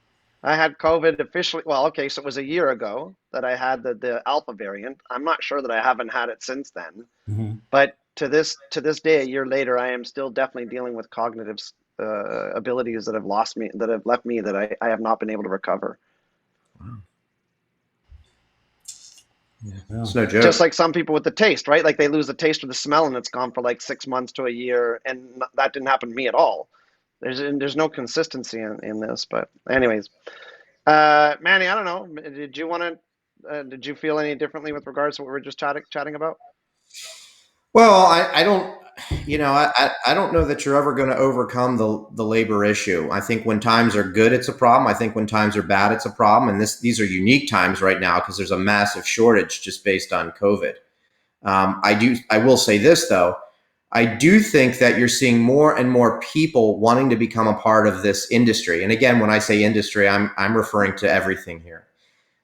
I had COVID officially. Well, okay, so it was a year ago that I had the alpha variant. I'm not sure that I haven't had it since then. Mm-hmm. But to this day, a year later, I am still definitely dealing with cognitive abilities that have lost me, that have left me, that I have not been able to recover. Yeah. It's no Just joke. like some people with the taste, right? Like they lose the taste or the smell, and it's gone for like 6 months to a year, and that didn't happen to me at all. There's no consistency in this, but anyways, Manny, I don't know. Did you feel any differently with regards to what we were just chatting about? Well, I don't, I don't know that you're ever going to overcome the labor issue. I think when times are good, it's a problem. I think when times are bad, it's a problem. And these are unique times right now because there's a massive shortage just based on COVID. I will say this though. I do think that you're seeing more and more people wanting to become a part of this industry. And again, when I say industry, I'm referring to everything here.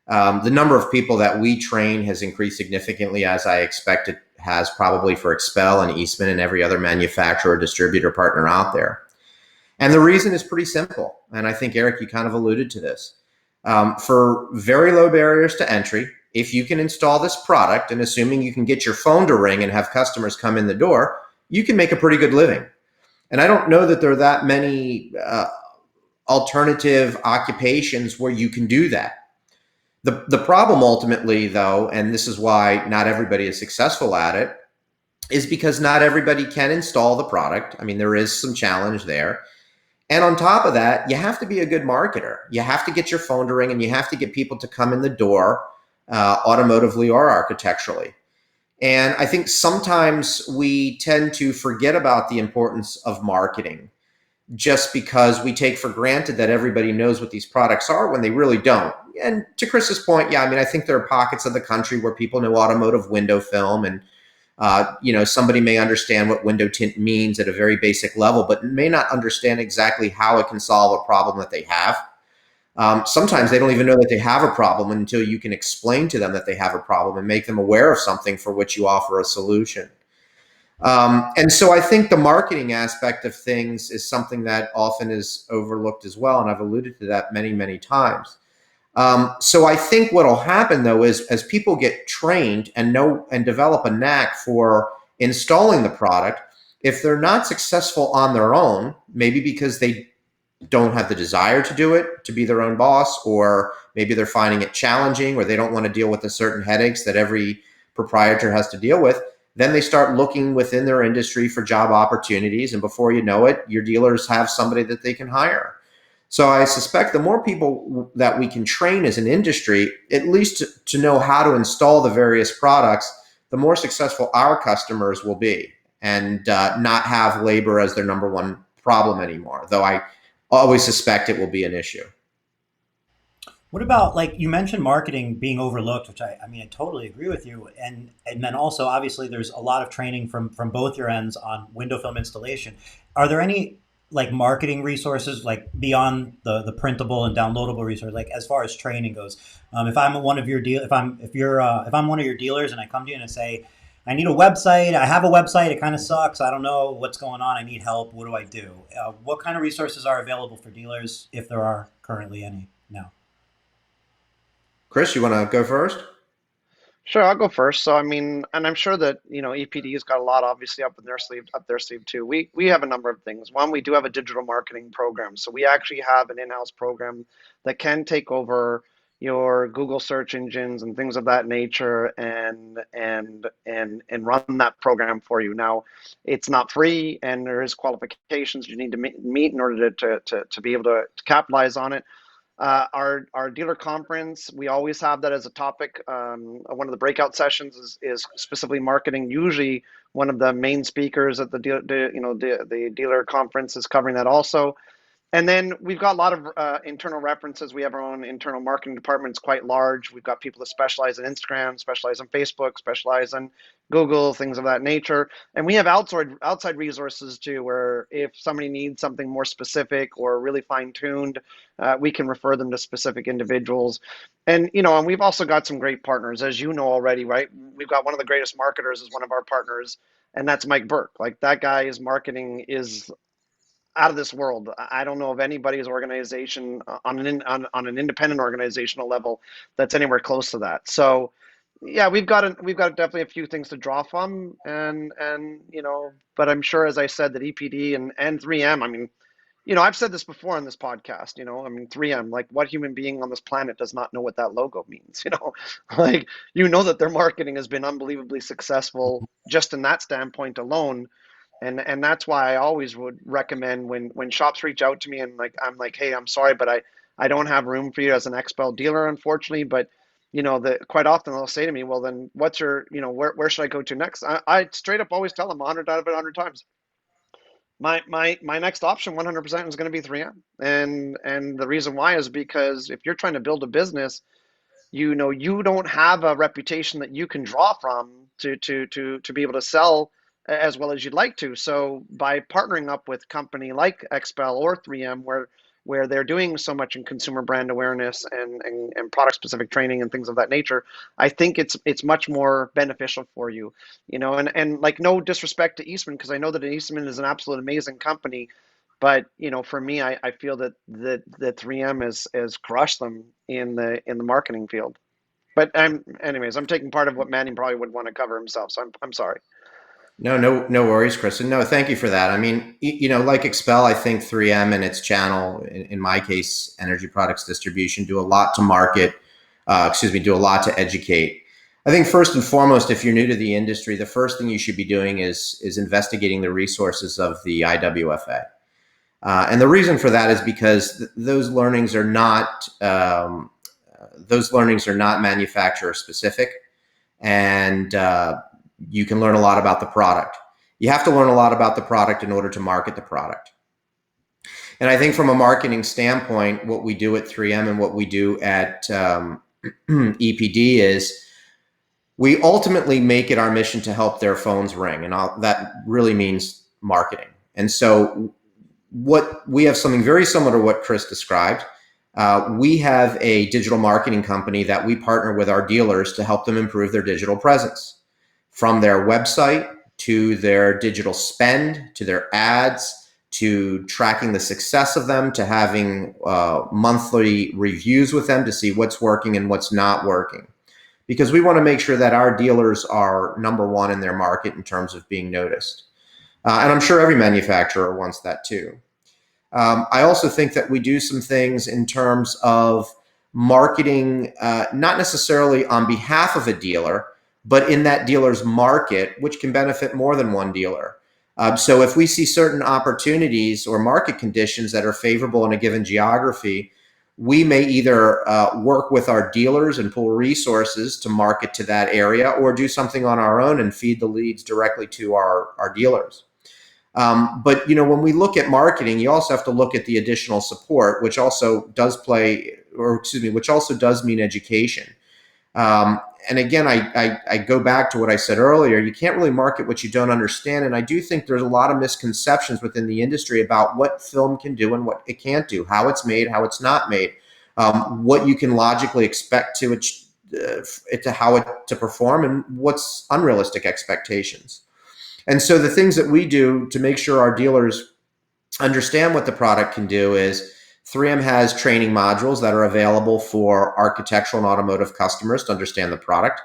The number of people that we train has increased significantly, as I expect it has probably for XPEL and Eastman and every other manufacturer, distributor partner out there. And the reason is pretty simple. And I think, Eric, you kind of alluded to this. For very low barriers to entry, if you can install this product, and assuming you can get your phone to ring and have customers come in the door, you can make a pretty good living. And I don't know that there are that many alternative occupations where you can do that. The problem ultimately, though, and this is why not everybody is successful at it, is because not everybody can install the product. I mean, there is some challenge there. And on top of that, you have to be a good marketer. You have to get your phone to ring and you have to get people to come in the door, automotively or architecturally. And I think sometimes we tend to forget about the importance of marketing just because we take for granted that everybody knows what these products are when they really don't. And to Chris's point, yeah, I mean, I think there are pockets of the country where people know automotive window film and, somebody may understand what window tint means at a very basic level, but may not understand exactly how it can solve a problem that they have. Sometimes they don't even know that they have a problem until you can explain to them that they have a problem and make them aware of something for which you offer a solution. And so I think the marketing aspect of things is something that often is overlooked as well. And I've alluded to that many, many times. So I think what will happen though is as people get trained and know and develop a knack for installing the product, if they're not successful on their own, maybe because they don't have the desire to do it, to be their own boss, or maybe they're finding it challenging or they don't want to deal with the certain headaches that every proprietor has to deal with, then they start looking within their industry for job opportunities. And before you know it, your dealers have somebody that they can hire. So I suspect the more people that we can train as an industry, at least to know how to install the various products, the more successful our customers will be and not have labor as their number one problem anymore, though I always suspect it will be an issue. What about, like, you mentioned marketing being overlooked, which I mean I totally agree with you, and then also obviously there's a lot of training from both your ends on window film installation. Are there any like marketing resources like beyond the printable and downloadable resource, like as far as training goes? If I'm one of your deal, if I'm one of your dealers and I come to you and I say I need a website, I have a website, it kind of sucks, I don't know what's going on, I need help, what do I do? What kind of resources are available for dealers if there are currently any now? Chris, you want to go first? Sure, I'll go first. So I mean, and I'm sure that EPD's got a lot obviously up their sleeve too. We have a number of things. One, we do have a digital marketing program. So we actually have an in-house program that can take over your Google search engines and things of that nature and run that program for you. Now, it's not free and there is qualifications you need to meet in order to be able to capitalize on it. Our dealer conference, we always have that as a topic. One of the breakout sessions is specifically marketing. Usually, one of the main speakers at the dealer conference is covering that also. And then we've got a lot of internal references. We have our own internal marketing department. It's quite large. We've got people that specialize in Instagram, specialize in Facebook, specialize in Google, things of that nature. And we have outside resources too, where if somebody needs something more specific or really fine tuned, we can refer them to specific individuals. And and we've also got some great partners, as you know already, right? We've got one of the greatest marketers as one of our partners, and that's Mike Burke. Like that guy's marketing is out of this world. I don't know of anybody's organization on an independent organizational level that's anywhere close to that. So, yeah, we've got definitely a few things to draw from, and but I'm sure, as I said, that EPD and 3M. I mean, I've said this before on this podcast. I mean, 3M. Like, what human being on this planet does not know what that logo means? Like that their marketing has been unbelievably successful just in that standpoint alone, and that's why I always would recommend when shops reach out to me and like I'm like, hey, I'm sorry, but I don't have room for you as an XPEL dealer, unfortunately. But quite often they'll say to me, well, then what's your where should I go to next? I straight up always tell them 100 out of 100 times. My next option 100% is going to be 3M, and the reason why is because if you're trying to build a business, you don't have a reputation that you can draw from to be able to sell as well as you'd like to. So by partnering up with a company like XPEL or 3M, where they're doing so much in consumer brand awareness and product specific training and things of that nature, I think it's much more beneficial for you. And like, no disrespect to Eastman, because I know that Eastman is an absolute amazing company, but for me, I feel that 3M has crushed them in the marketing field. But I'm taking part of what Manny probably would want to cover himself, so I'm sorry. No worries, Chris. And no, thank you for that. I mean, like XPEL, I think 3M and its channel, in my case, Energy Products Distribution, do a lot to market, do a lot to educate. I think first and foremost, if you're new to the industry, the first thing you should be doing is investigating the resources of the IWFA. And the reason for that is because those learnings are not manufacturer specific, and you can learn a lot about the product. You have to learn a lot about the product in order to market the product. And I think from a marketing standpoint, what we do at 3M and what we do at EPD is we ultimately make it our mission to help their phones ring. And that really means marketing. And so we have something very similar to what Chris described. We have a digital marketing company that we partner with our dealers to help them improve their digital presence, from their website to their digital spend, to their ads, to tracking the success of them, to having monthly reviews with them to see what's working and what's not working. Because we want to make sure that our dealers are number one in their market in terms of being noticed. And I'm sure every manufacturer wants that too. I also think that we do some things in terms of marketing, not necessarily on behalf of a dealer, but in that dealer's market, which can benefit more than one dealer. So if we see certain opportunities or market conditions that are favorable in a given geography, we may either work with our dealers and pool resources to market to that area, or do something on our own and feed the leads directly to our dealers. But when we look at marketing, you also have to look at the additional support, which also does play or excuse me, which also does mean education. And again, I go back to what I said earlier. You can't really market what you don't understand. And I do think there's a lot of misconceptions within the industry about what film can do and what it can't do, how it's made, how it's not made, what you can logically expect to how it to perform, and what's unrealistic expectations. And so the things that we do to make sure our dealers understand what the product can do is 3M has training modules that are available for architectural and automotive customers to understand the product.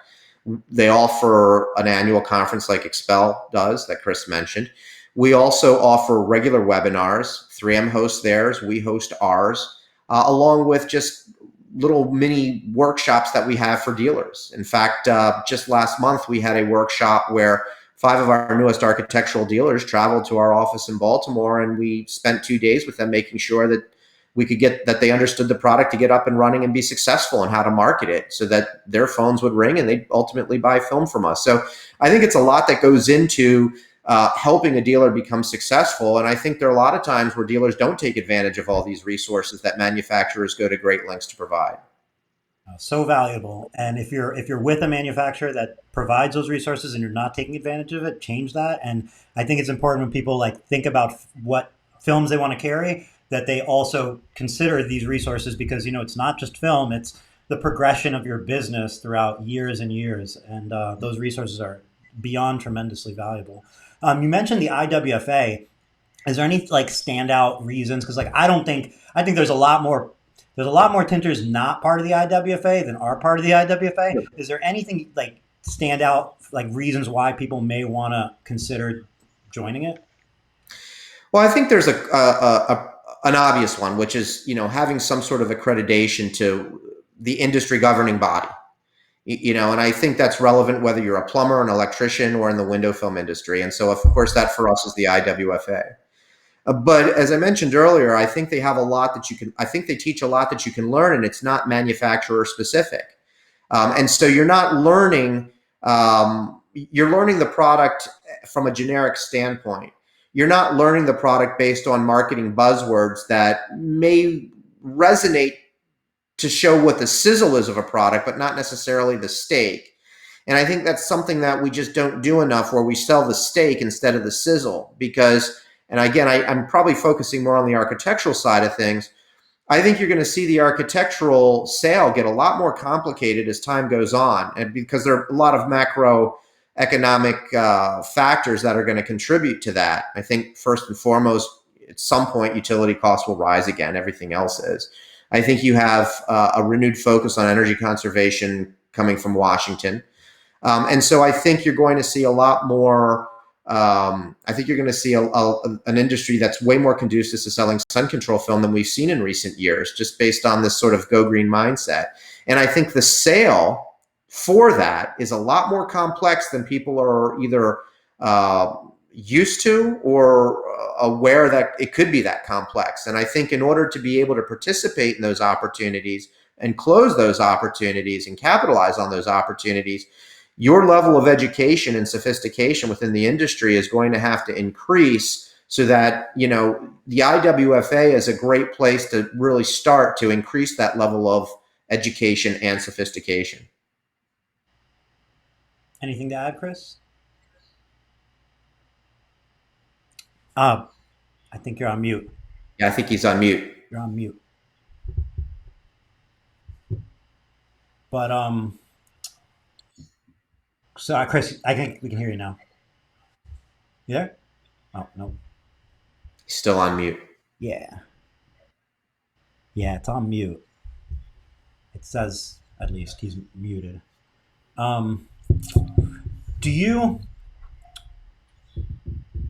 They offer an annual conference like XPEL does that Chris mentioned. We also offer regular webinars. 3M hosts theirs, we host ours, along with just little mini workshops that we have for dealers. In fact, just last month, we had a workshop where 5 of our newest architectural dealers traveled to our office in Baltimore, and we spent 2 days with them making sure that we could get that they understood the product to get up and running and be successful, and how to market it so that their phones would ring and they'd ultimately buy film from us. So I think it's a lot that goes into helping a dealer become successful. And I think there are a lot of times where dealers don't take advantage of all these resources that manufacturers go to great lengths to provide. So valuable. And if you're with a manufacturer that provides those resources and you're not taking advantage of it, change that. And I think it's important when people like think about what films they want to carry, that they also consider these resources, because it's not just film, it's the progression of your business throughout years and years. And those resources are beyond tremendously valuable. You mentioned the IWFA. Is there any like standout reasons? Because I think there's a lot more tinters not part of the IWFA than are part of the IWFA. Yep. Is there anything like standout like reasons why people may want to consider joining it? Well, I think there's an obvious one, which is having some sort of accreditation to the industry governing body. And I think that's relevant whether you're a plumber, an electrician, or in the window film industry. And so, of course, that for us is the IWFA. But as I mentioned earlier, I think they have a lot that I think they teach a lot that you can learn, and it's not manufacturer specific. And so you're not learning, you're learning the product from a generic standpoint. You're not learning the product based on marketing buzzwords that may resonate to show what the sizzle is of a product, but not necessarily the steak. And I think that's something that we just don't do enough, where we sell the steak instead of the sizzle. Because, and again, I'm probably focusing more on the architectural side of things. I think you're going to see the architectural sale get a lot more complicated as time goes on, and because there are a lot of macroeconomic factors that are going to contribute to that. I think first and foremost, at some point, utility costs will rise again. Everything else is. I think you have a renewed focus on energy conservation coming from Washington. And so I think you're going to see a lot more. I think you're going to see an industry that's way more conducive to selling sun control film than we've seen in recent years, just based on this sort of go green mindset. And I think the sale for that is a lot more complex than people are either used to or aware that it could be that complex. And I think in order to be able to participate in those opportunities and close those opportunities and capitalize on those opportunities, your level of education and sophistication within the industry is going to have to increase, so that, the IWFA is a great place to really start to increase that level of education and sophistication. Anything to add, Chris? I think you're on mute. Yeah, I think he's on mute. You're on mute. But so Chris, I think we can hear you now. You there? Oh no. He's still on mute. Yeah. Yeah, it's on mute. It says at least he's muted. Do you?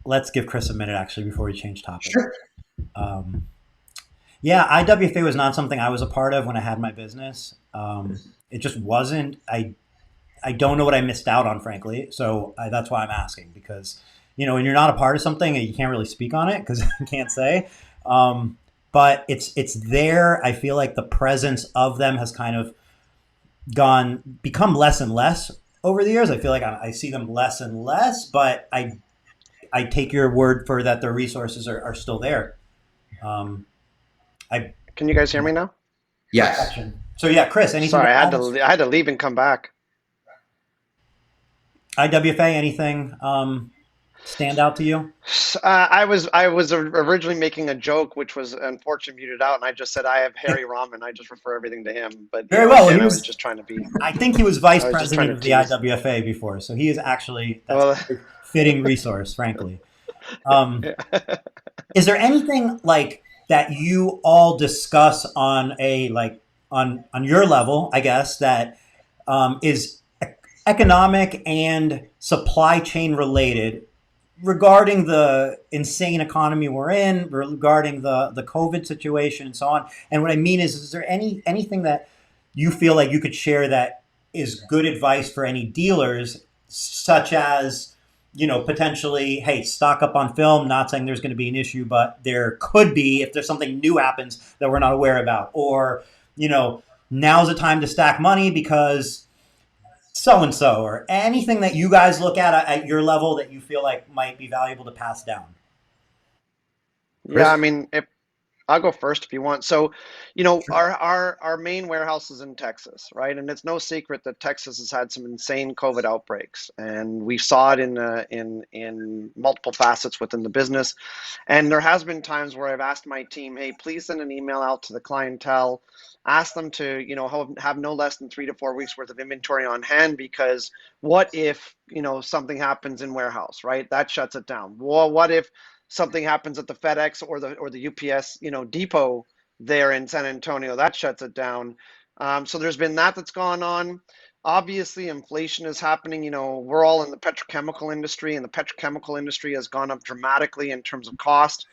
Let's give Chris a minute actually before we change topic. Sure. Yeah, IWFA was not something I was a part of when I had my business. It just wasn't. I don't know what I missed out on, frankly. So that's why I'm asking, because when you're not a part of something, you can't really speak on it because I can't say. But it's there. I feel like the presence of them has kind of become less and less over the years. I feel like I see them less and less, but I take your word for that. The resources are still there. Can you guys hear me now? Yes. protection. So yeah, Chris, anything Sorry, to I had add? to leave and come back. IWFA, anything stand out to you? I was originally making a joke, which was unfortunately muted out, and I just said I have Harry Ramen. I just refer everything to him. But Very well. He again, I was was. just trying to be. I think he was vice I was just trying president to of the tease. IWFA before, so he is actually that's Well, a fitting resource, frankly. Um, yeah. is there anything like that you all discuss on a like on your level, I guess, that is economic and supply chain related regarding the insane economy we're in, regarding the COVID situation and so on. And what I mean is there anything that you feel like you could share that is good advice for any dealers, such as, potentially, hey, stock up on film, not saying there's going to be an issue, but there could be if there's something new happens that we're not aware about, or, now's the time to stack money because so and so, or anything that you guys look at your level that you feel like might be valuable to pass down. Yeah, I Chris? mean, if I'll go first if you want. So, our main warehouse is in Texas, right? And it's no secret that Texas has had some insane COVID outbreaks, and we saw it in multiple facets within the business. And there has been times where I've asked my team, "Hey, please send an email out to the clientele, ask them to, have no less than 3 to 4 weeks worth of inventory on hand, because what if, something happens in warehouse, right? That shuts it down. Well, what if something happens at the FedEx or the UPS, depot there in San Antonio, that shuts it down. So there's been that's gone on. Obviously, inflation is happening. We're all in the petrochemical industry, and the petrochemical industry has gone up dramatically in terms of cost.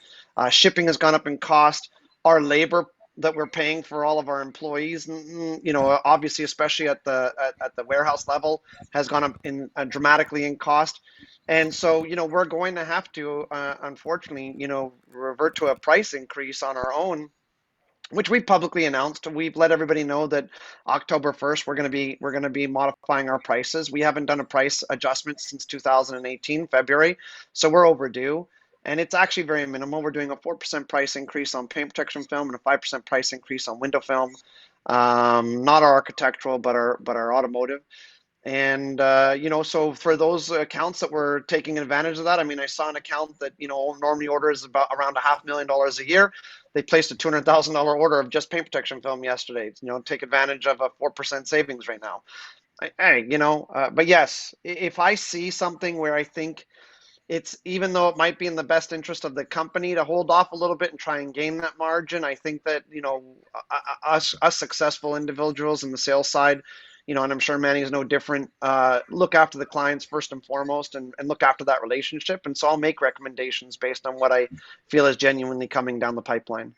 Shipping has gone up in cost. Our labor that we're paying for all of our employees, obviously, especially at the warehouse level, has gone up dramatically in cost. And so, we're going to have to, unfortunately, revert to a price increase on our own, which we publicly announced. We've let everybody know that October 1st we're going to be modifying our prices. We haven't done a price adjustment since 2018 February, so we're overdue. And it's actually very minimal. We're doing a 4% price increase on paint protection film and a 5% price increase on window film. Not our architectural, but our automotive. And so for those accounts that were taking advantage of that, I mean, I saw an account that normally orders about around $500,000 a year. They placed a $200,000 order of just paint protection film yesterday. Take advantage of a 4% savings right now. But yes, if I see something where I think it's, even though it might be in the best interest of the company to hold off a little bit and try and gain that margin, I think that us successful individuals in the sales side, and I'm sure Manny is no different, look after the clients first and foremost, and look after that relationship. And so I'll make recommendations based on what I feel is genuinely coming down the pipeline.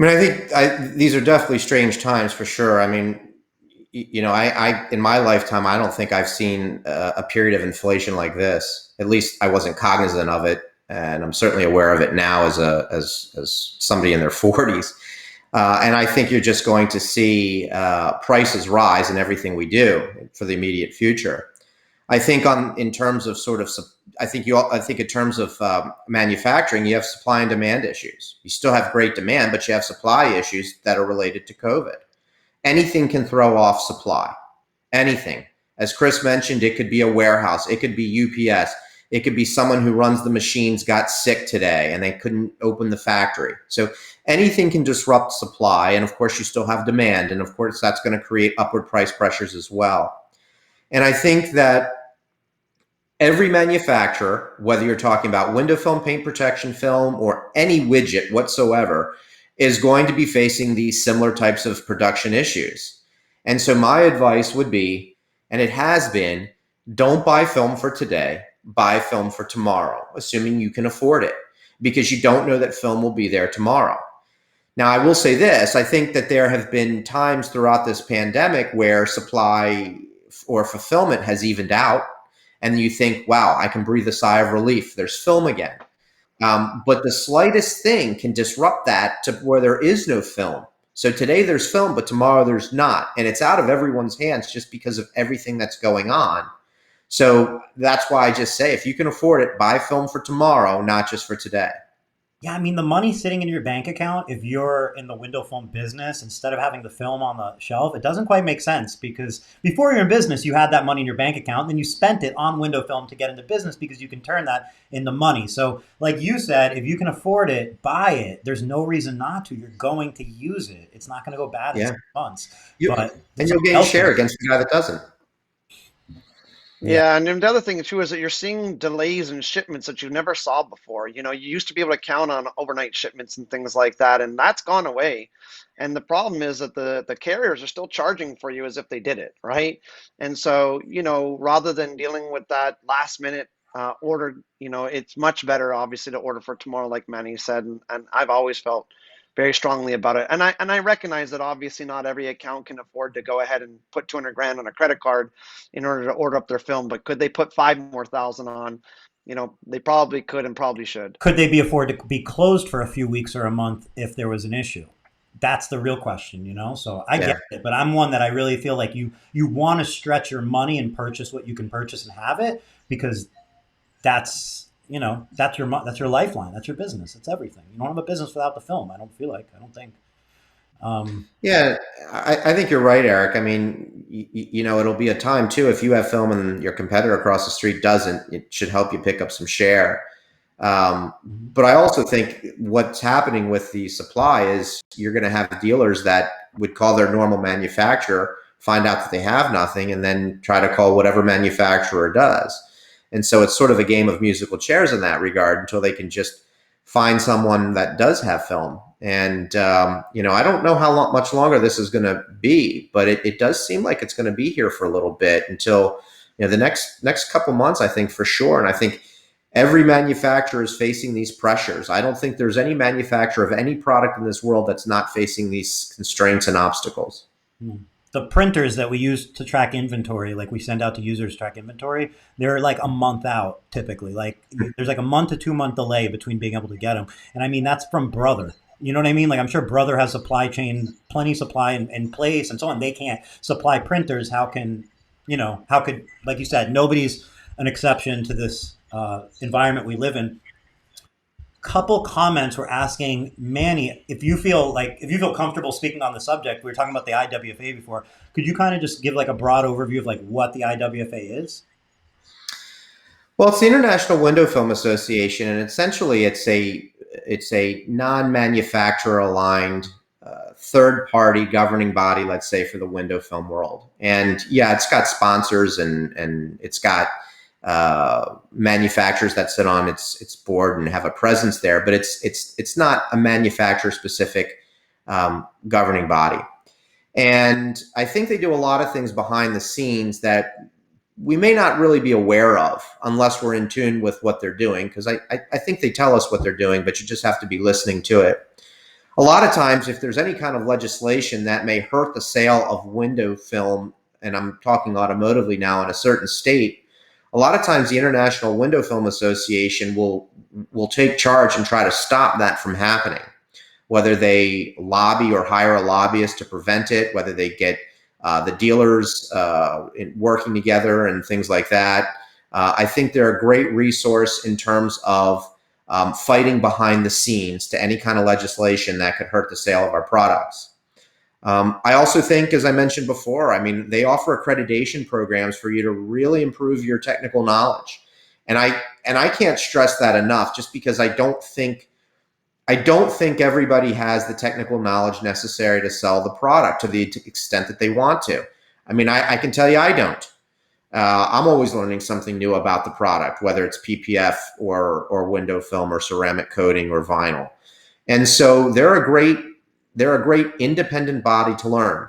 I mean, these are definitely strange times for sure. I mean, I in my lifetime, I don't think I've seen a period of inflation like this. At least I wasn't cognizant of it, and I'm certainly aware of it now as somebody in their 40s. And I think you're just going to see prices rise in everything we do for the immediate future. I think in terms of I think in terms of manufacturing, you have supply and demand issues. You still have great demand, but you have supply issues that are related to COVID. Anything can throw off supply. Anything. As Chris mentioned, it could be a warehouse. It could be UPS. It could be someone who runs the machines got sick today and they couldn't open the factory. So anything can disrupt supply. And of course, you still have demand. And of course, that's going to create upward price pressures as well. And I think that every manufacturer, whether you're talking about window film, paint protection film, or any widget whatsoever, is going to be facing these similar types of production issues. And so my advice would be, and it has been, don't buy film for today, buy film for tomorrow, assuming you can afford it, because you don't know that film will be there tomorrow. Now, I will say this, I think that there have been times throughout this pandemic where supply or fulfillment has evened out, and you think, wow, I can breathe a sigh of relief. There's film again. But the slightest thing can disrupt that to where there is no film. So today there's film, but tomorrow there's not. And it's out of everyone's hands just because of everything that's going on. So that's why I just say, if you can afford it, buy film for tomorrow, not just for today. Yeah, I mean, the money sitting in your bank account, if you're in the window film business, instead of having the film on the shelf, it doesn't quite make sense because before you're in business, you had that money in your bank account, and then you spent it on window film to get into business because you can turn that into money. So, like you said, if you can afford it, buy it. There's no reason not to. You're going to use it. It's not going to go bad in Yeah. 6 months. You But and you'll somebody gain else can. share against the guy that doesn't. Yeah. Yeah, and then the other thing too is that you're seeing delays in shipments that you never saw before. You know, you used to be able to count on overnight shipments and things like that, and that's gone away. And the problem is that the carriers are still charging for you as if they did it, right? And so, you know, rather than dealing with that last minute order, you know, it's much better obviously to order for tomorrow, like Manny said, and I've always felt very strongly about it. And I recognize that obviously not every account can afford to go ahead and put 200 grand on a credit card in order to order up their film. But could they put 5 more thousand on? You know, they probably could and probably should. Could they be afford to be closed for a few weeks or a month if there was an issue? That's the real question, you know. So I get Yeah. it, but I'm one that I really feel like you want to stretch your money and purchase what you can purchase and have it because that's that's your lifeline, that's your business, it's everything. You don't have a business without the film. I don't think. Um, Yeah, I think you're right, Eric. I mean, it'll be a time too if you have film and your competitor across the street doesn't. It should help you pick up some share. Um, mhm. but I also think what's happening with the supply is you're going to have dealers that would call their normal manufacturer, find out that they have nothing, and then try to call whatever manufacturer does. And so it's sort of a game of musical chairs in that regard until they can just find someone that does have film. And I don't know how much longer this is going to be, but it does seem like it's going to be here for a little bit until the next couple months, I think for sure. And I think every manufacturer is facing these pressures. I don't think there's any manufacturer of any product in this world that's not facing these constraints and obstacles. Hmm. The printers that we use to track inventory, like we send out to users to track inventory, they're like a month out typically. Like there's like a month to 2 month delay between being able to get them. And I mean, that's from Brother. You know what I mean? Like I'm sure Brother has supply chain, plenty supply in place and so on. They can't supply printers. How could, like you said, nobody's an exception to this environment we live in. Couple comments were asking Manny if you feel comfortable speaking on the subject. We were talking about the IWFA before. Could you kind of just give like a broad overview of like what the IWFA is? Well, it's the International Window Film Association, and essentially it's a non-manufacturer aligned third-party governing body, let's say, for the window film world. And yeah, it's got sponsors and it's got manufacturers that sit on its board and have a presence there, but it's not a manufacturer specific governing body. And I think they do a lot of things behind the scenes that we may not really be aware of unless we're in tune with what they're doing. Because I think they tell us what they're doing, but you just have to be listening to it. A lot of times, if there's any kind of legislation that may hurt the sale of window film, and I'm talking automotively now in a certain state, a lot of times the International Window Film Association will take charge and try to stop that from happening, whether they lobby or hire a lobbyist to prevent it, whether they get the dealers working together and things like that. I think they're a great resource in terms of fighting behind the scenes to any kind of legislation that could hurt the sale of our products. I also think, as I mentioned before, I mean, they offer accreditation programs for you to really improve your technical knowledge. And I can't stress that enough, just because I don't think everybody has the technical knowledge necessary to sell the product to the extent that they want to. I mean, I can tell you I don't. I'm always learning something new about the product, whether it's PPF or window film or ceramic coating or vinyl. And so they're a great independent body to learn.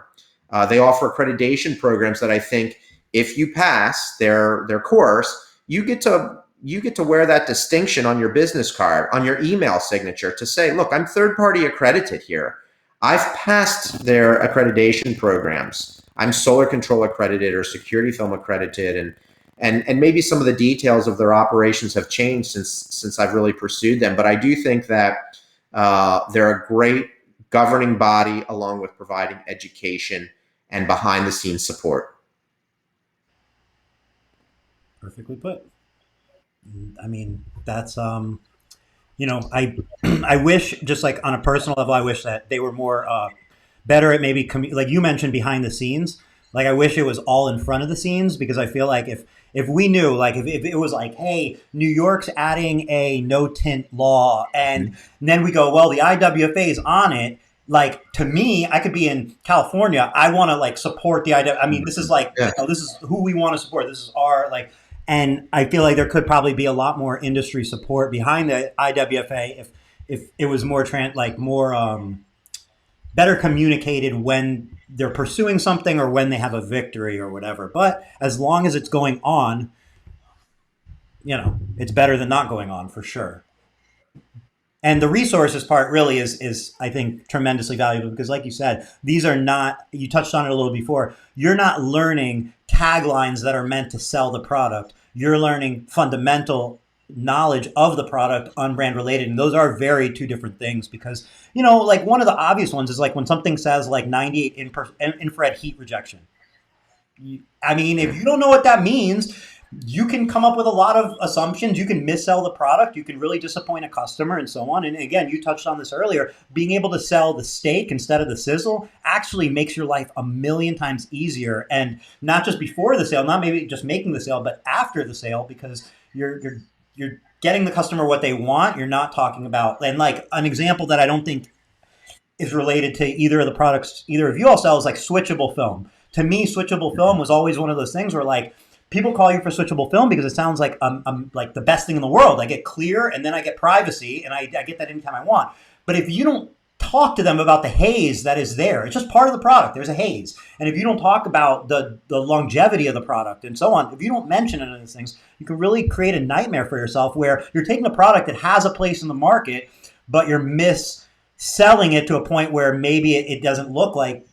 They offer accreditation programs that I think if you pass their course, you get to wear that distinction on your business card, on your email signature to say, look, I'm third party accredited here. I've passed their accreditation programs. I'm solar control accredited or security film accredited, and maybe some of the details of their operations have changed since I've really pursued them. But I do think that they're a great governing body, along with providing education and behind the scenes support. Perfectly put. I mean, that's I wish, just like on a personal level, I wish that they were more better at maybe like you mentioned behind the scenes. Like I wish it was all in front of the scenes, because I feel like if we knew, like if it was like, hey, New York's adding a no tint law, and then we go, well, the IWFA is on it. Like to me, I could be in California. I want to like support the IWFA. I mean, this is like, Yeah. this is who we want to support. This is our like, and I feel like there could probably be a lot more industry support behind the IWFA if it was more more better communicated when they're pursuing something or when they have a victory or whatever. But as long as it's going on, it's better than not going on for sure. And the resources part really is I think tremendously valuable, because like you said, these are not, you touched on it a little before, you're not learning taglines that are meant to sell the product. You're learning fundamental knowledge of the product, unbrand related, and those are very two different things. Because like one of the obvious ones is like when something says like 98 infrared heat rejection. I mean, if you don't know what that means, you can come up with a lot of assumptions. You can missell the product. You can really disappoint a customer and so on. And again, you touched on this earlier. Being able to sell the steak instead of the sizzle actually makes your life a million times easier. And not just before the sale, not maybe just making the sale, but after the sale, because you're getting the customer what they want. You're not talking about, and like an example that I don't think is related to either of the products either of you all sell is like switchable film. To me, switchable film was always one of those things where like people call you for switchable film because it sounds like I'm like the best thing in the world. I get clear and then I get privacy, and I get that anytime I want. But if you don't talk to them about the haze that is there, it's just part of the product. There's a haze. And if you don't talk about the longevity of the product and so on, if you don't mention any of those things, you can really create a nightmare for yourself where you're taking a product that has a place in the market, but you're selling it to a point where maybe it doesn't look like,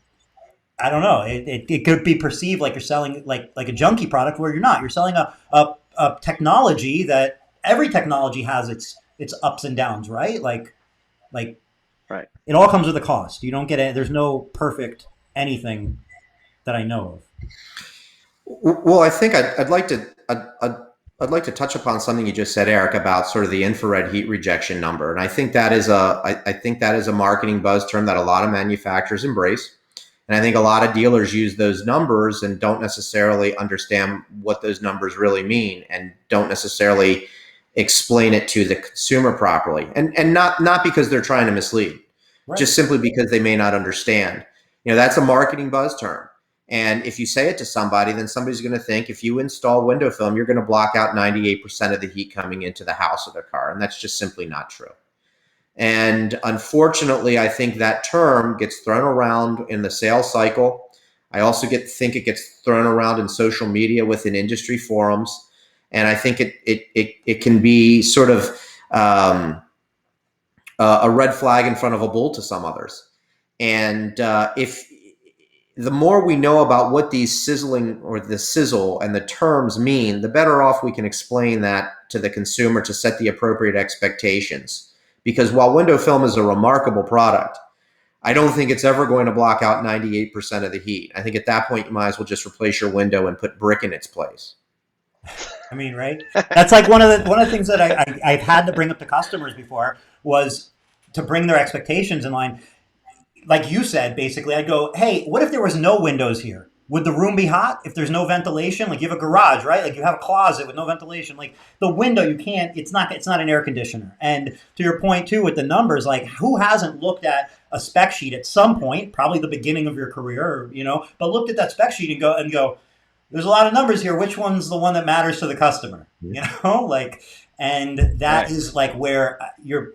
I don't know, it could be perceived like you're selling like a junky product, where you're not. You're selling a technology that every technology has its ups and downs, right? Like Right. it all comes with a cost. You don't get it. There's no perfect anything that I know of. Well, I think I'd like to touch upon something you just said, Eric, about sort of the infrared heat rejection number, and I think that is I think that is a marketing buzz term that a lot of manufacturers embrace, and I think a lot of dealers use those numbers and don't necessarily understand what those numbers really mean, and don't necessarily explain it to the consumer properly, and not because they're trying to mislead, Right. just simply because they may not understand. That's a marketing buzz term. And if you say it to somebody, then somebody's going to think if you install window film, you're going to block out 98% of the heat coming into the house or their car. And that's just simply not true. And unfortunately, I think that term gets thrown around in the sales cycle. I also think it gets thrown around in social media within industry forums. And I think it can be sort of a red flag in front of a bull to some others. And if the more we know about what these sizzling or the sizzle and the terms mean, the better off we can explain that to the consumer to set the appropriate expectations. Because while window film is a remarkable product, I don't think it's ever going to block out 98% of the heat. I think at that point, you might as well just replace your window and put brick in its place. I mean, right? That's like one of the things that I've had to bring up to customers before, was to bring their expectations in line. Like you said, basically, I'd go, hey, what if there was no windows here? Would the room be hot if there's no ventilation? Like you have a garage, right? Like you have a closet with no ventilation. Like the window, you can't, it's not an air conditioner. And to your point too, with the numbers, like who hasn't looked at a spec sheet at some point, probably the beginning of your career, but looked at that spec sheet and go, there's a lot of numbers here. Which one's the one that matters to the customer? Like, and that Right. is like where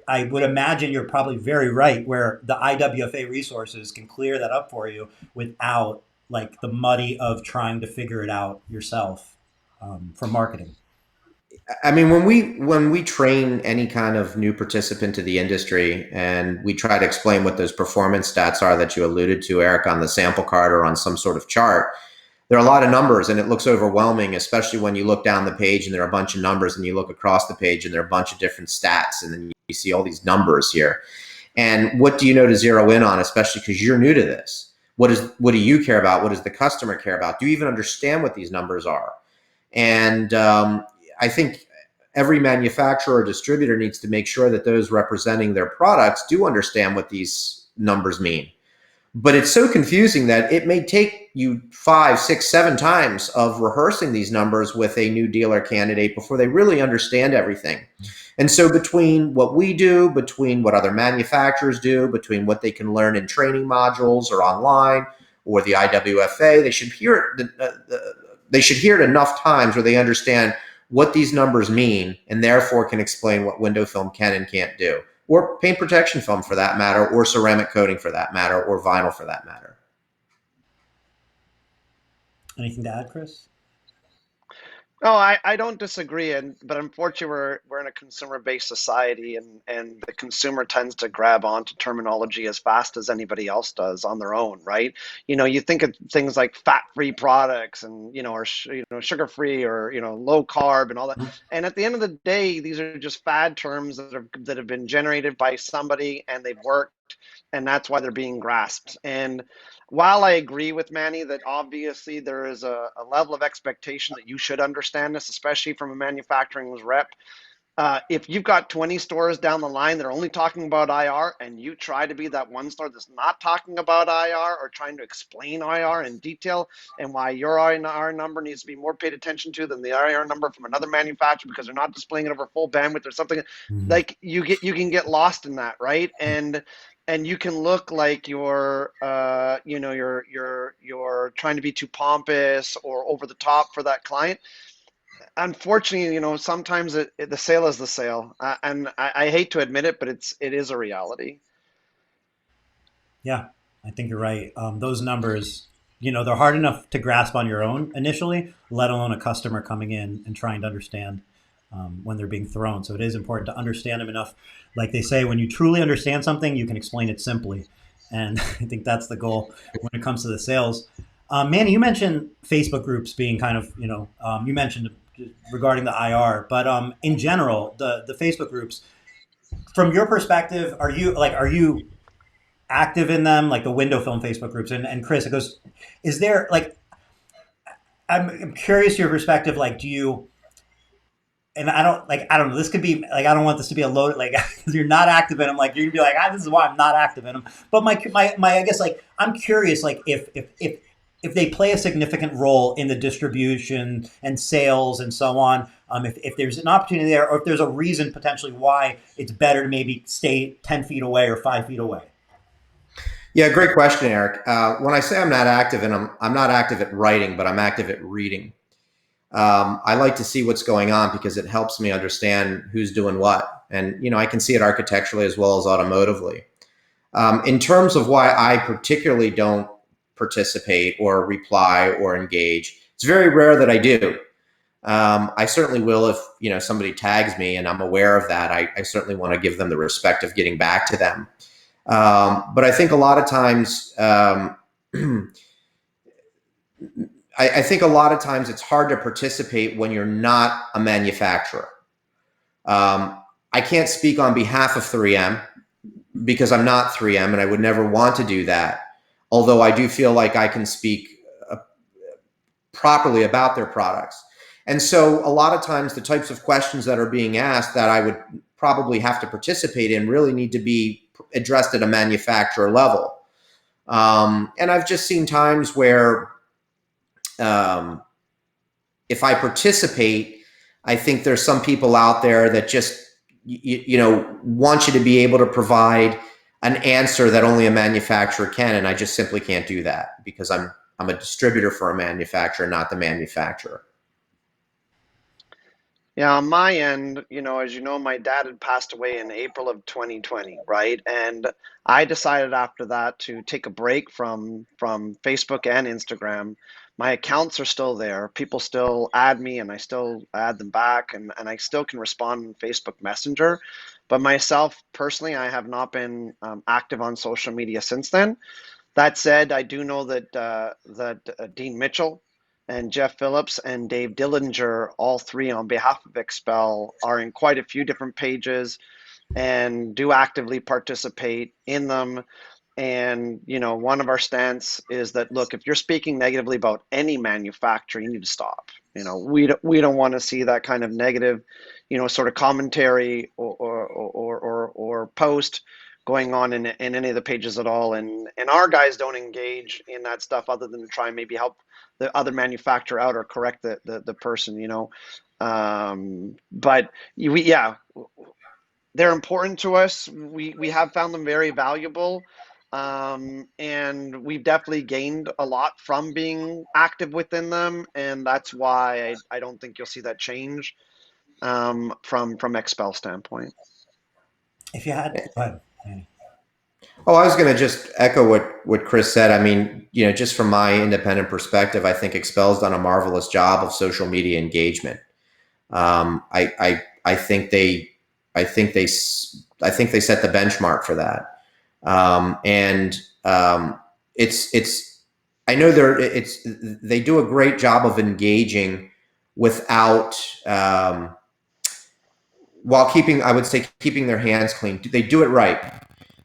I would imagine you're probably very right, where the IWFA resources can clear that up for you without like the muddy of trying to figure it out yourself for marketing. I mean, when we train any kind of new participant to the industry and we try to explain what those performance stats are that you alluded to, Eric, on the sample card or on some sort of chart, there are a lot of numbers and it looks overwhelming, especially when you look down the page and there are a bunch of numbers, and you look across the page and there are a bunch of different stats, and then you see all these numbers here. And what do you know to zero in on, especially because you're new to this? What do you care about? What does the customer care about? Do you even understand what these numbers are? And I think every manufacturer or distributor needs to make sure that those representing their products do understand what these numbers mean. But it's so confusing that it may take you 5, 6, 7 times of rehearsing these numbers with a new dealer candidate before they really understand everything. And so between what we do, between what other manufacturers do, between what they can learn in training modules or online or the IWFA, they should hear it enough times where they understand what these numbers mean and therefore can explain what window film can and can't do, or paint protection film for that matter, or ceramic coating for that matter, or vinyl for that matter. Anything to add, Chris? No, I don't disagree, but unfortunately we're in a consumer-based society, and the consumer tends to grab onto terminology as fast as anybody else does on their own, right? You think of things like fat-free products and or sugar-free or low carb and all that. And at the end of the day, these are just fad terms that have been generated by somebody and they've worked, and that's why they're being grasped. And while I agree with Manny that obviously there is a level of expectation that you should understand this, especially from a manufacturing rep, if you've got 20 stores down the line that are only talking about IR and you try to be that one store that's not talking about IR or trying to explain IR in detail and why your IR number needs to be more paid attention to than the IR number from another manufacturer because they're not displaying it over full bandwidth or something, like you can get lost in that, right? And you can look like you're trying to be too pompous or over the top for that client. Unfortunately, sometimes the sale is the sale, and I hate to admit it, but it is a reality. Yeah, I think you're right. Those numbers, they're hard enough to grasp on your own initially, let alone a customer coming in and trying to understand when they're being thrown. So it is important to understand them enough. Like they say, when you truly understand something, you can explain it simply. And I think that's the goal when it comes to the sales. Manny, you mentioned Facebook groups being kind of, you mentioned regarding the IR, but in general, the Facebook groups, from your perspective, are you active in them, like the window film Facebook groups? And Chris, it goes, is there like, I'm curious your perspective. Like, do you, and I don't know, this could be like, I don't want this to be a load, like, because you're not active in them. Like, you're gonna be like, this is why I'm not active in them. But I guess, like, I'm curious, like, if they play a significant role in the distribution and sales and so on, if there's an opportunity there, or if there's a reason potentially why it's better to maybe stay 10 feet away or 5 feet away. Yeah, great question, Eric. When I say I'm not active in them, I'm not active at writing, but I'm active at reading. I like to see what's going on because it helps me understand who's doing what. And, I can see it architecturally as well as automotively. In terms of why I particularly don't participate or reply or engage, it's very rare that I do. I certainly will if, somebody tags me and I'm aware of that. I certainly want to give them the respect of getting back to them. But I think a lot of times, I think a lot of times it's hard to participate when you're not a manufacturer. I can't speak on behalf of 3M because I'm not 3M and I would never want to do that. Although I do feel like I can speak properly about their products. And so a lot of times the types of questions that are being asked that I would probably have to participate in really need to be addressed at a manufacturer level. And I've just seen times where if I participate, I think there's some people out there that just, want you to be able to provide an answer that only a manufacturer can. And I just simply can't do that because I'm a distributor for a manufacturer, not the manufacturer. Yeah, on my end, as you know, my dad had passed away in April of 2020, right? And I decided after that to take a break from Facebook and Instagram. My accounts are still there. People still add me and I still add them back, and I still can respond on Facebook Messenger. But myself personally, I have not been active on social media since then. That said, I do know that Dean Mitchell and Jeff Phillips and Dave Dillinger, all three on behalf of XPEL, are in quite a few different pages and do actively participate in them. And, one of our stance is that, look, if you're speaking negatively about any manufacturer, you need to stop. We don't want to see that kind of negative, sort of commentary or post going on in any of the pages at all. And our guys don't engage in that stuff other than to try and maybe help the other manufacturer out or correct the person. But yeah, they're important to us. We have found them very valuable, and we've definitely gained a lot from being active within them, and that's why I don't think you'll see that change from XPEL standpoint. If you had, go ahead, Manny. Oh, I was going to just echo what Chris said. I mean, just from my independent perspective, I think Expel's done a marvelous job of social media engagement. I think I think they I think they set the benchmark for that. And it's I know they do a great job of engaging without while keeping, I would say, keeping their hands clean. They do it right.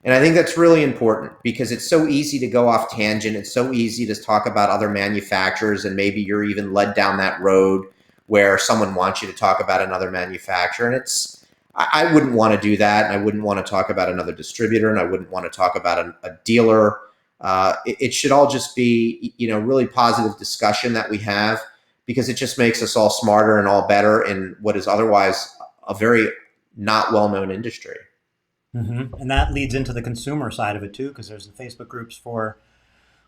And I think that's really important because it's so easy to go off tangent. It's so easy to talk about other manufacturers, and maybe you're even led down that road where someone wants you to talk about another manufacturer. And I wouldn't want to do that. And I wouldn't want to talk about another distributor, and I wouldn't want to talk about a dealer. It should all just be, really positive discussion that we have, because it just makes us all smarter and all better in what is otherwise a very not well-known industry. Mm-hmm. And that leads into the consumer side of it too, because there's the Facebook groups for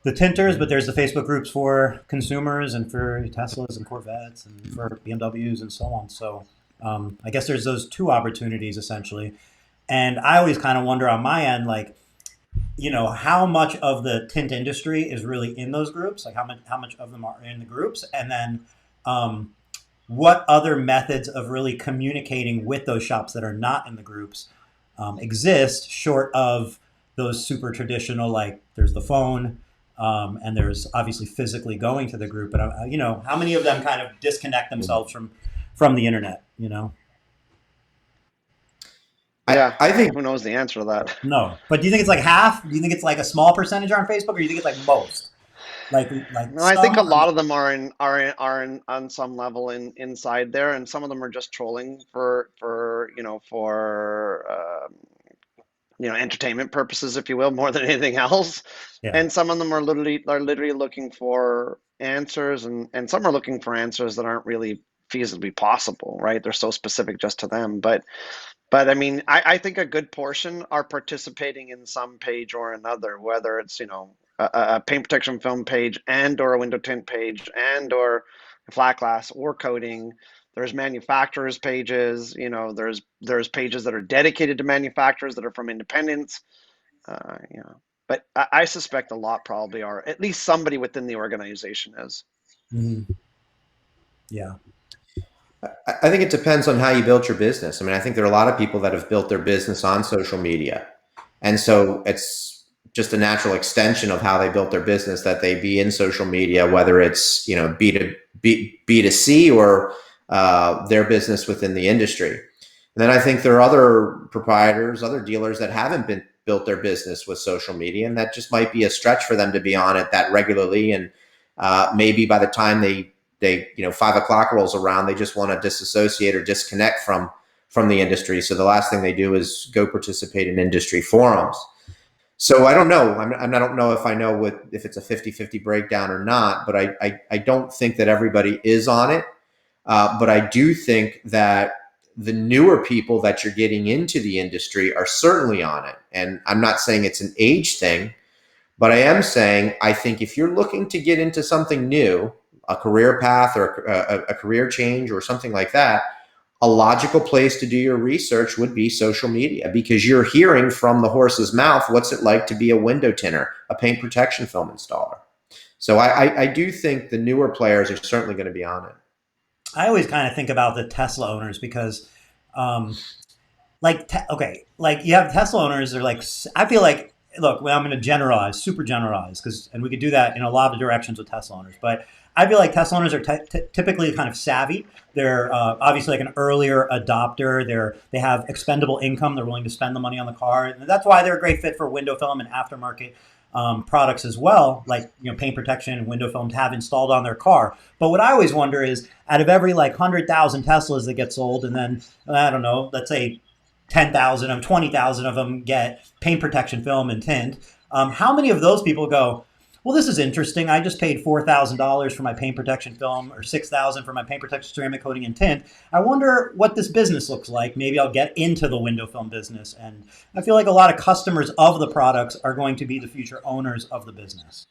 the tinters, but there's the Facebook groups for consumers and for Teslas and Corvettes and for BMWs and so on. So I guess there's those two opportunities essentially. And I always kind of wonder on my end, like, how much of the tint industry is really in those groups? Like how much of them are in the groups? And then what other methods of really communicating with those shops that are not in the groups exist, short of those super traditional, like there's the phone, and there's obviously physically going to the group. But how many of them kind of disconnect themselves from the internet? Yeah, I think who knows the answer to that? No, but do you think it's like half? Do you think it's like a small percentage are on Facebook, or do you think it's like most? Like No, I think some? a Or lot of them are in on some level inside there, and some of them are just trolling for entertainment purposes, if you will, more than anything else. yeah. And some of them are literally looking for answers, and some are looking for answers that aren't really feasibly possible, right? They're so specific just to them. But I mean, I think a good portion are participating in some page or another, whether it's, a paint protection film page and or a window tint page and or flat glass or coating. There's manufacturers pages, there's pages that are dedicated to manufacturers that are from independents, uh, you know. But I suspect a lot probably are, at least somebody within the organization is. Mhm. Yeah. I think it depends on how you built your business. I mean, I think there are a lot of people that have built their business on social media. And so it's just a natural extension of how they built their business that they be in social media, whether it's, B2C or their business within the industry. And then I think there are other proprietors, other dealers that haven't been built their business with social media, and that just might be a stretch for them to be on it that regularly. And maybe by the time they 5 o'clock rolls around, they just want to disassociate or disconnect from the industry. So the last thing they do is go participate in industry forums. So I don't know. I don't know if I know if it's a 50-50 breakdown or not, but I don't think that everybody is on it. But I do think that the newer people that you're getting into the industry are certainly on it. And I'm not saying it's an age thing, but I am saying I think if you're looking to get into something new, a career path or a career change or something like that, a logical place to do your research would be social media, because you're hearing from the horse's mouth what's it like to be a window tinter, a paint protection film installer. So I do think the newer players are certainly going to be on it. I always kind of think about the Tesla owners because, okay, like you have Tesla owners. They're like, I feel like, look, well, I'm going to generalize, super generalize, and we could do that in a lot of directions with Tesla owners. But I feel like Tesla owners are typically kind of savvy. They're obviously like an earlier adopter. They have expendable income. They're willing to spend the money on the car, and that's why they're a great fit for window film and aftermarket products as well, like paint protection and window film to have installed on their car. But what I always wonder is, out of every like 100,000 Teslas that get sold, and then I don't know, let's say 10,000 of them, 20,000 of them get paint protection film and tint. How many of those people go, well, this is interesting. I just paid $4,000 for my paint protection film or $6,000 for my paint protection ceramic coating and tint. I wonder what this business looks like. Maybe I'll get into the window film business. And I feel like a lot of customers of the products are going to be the future owners of the business.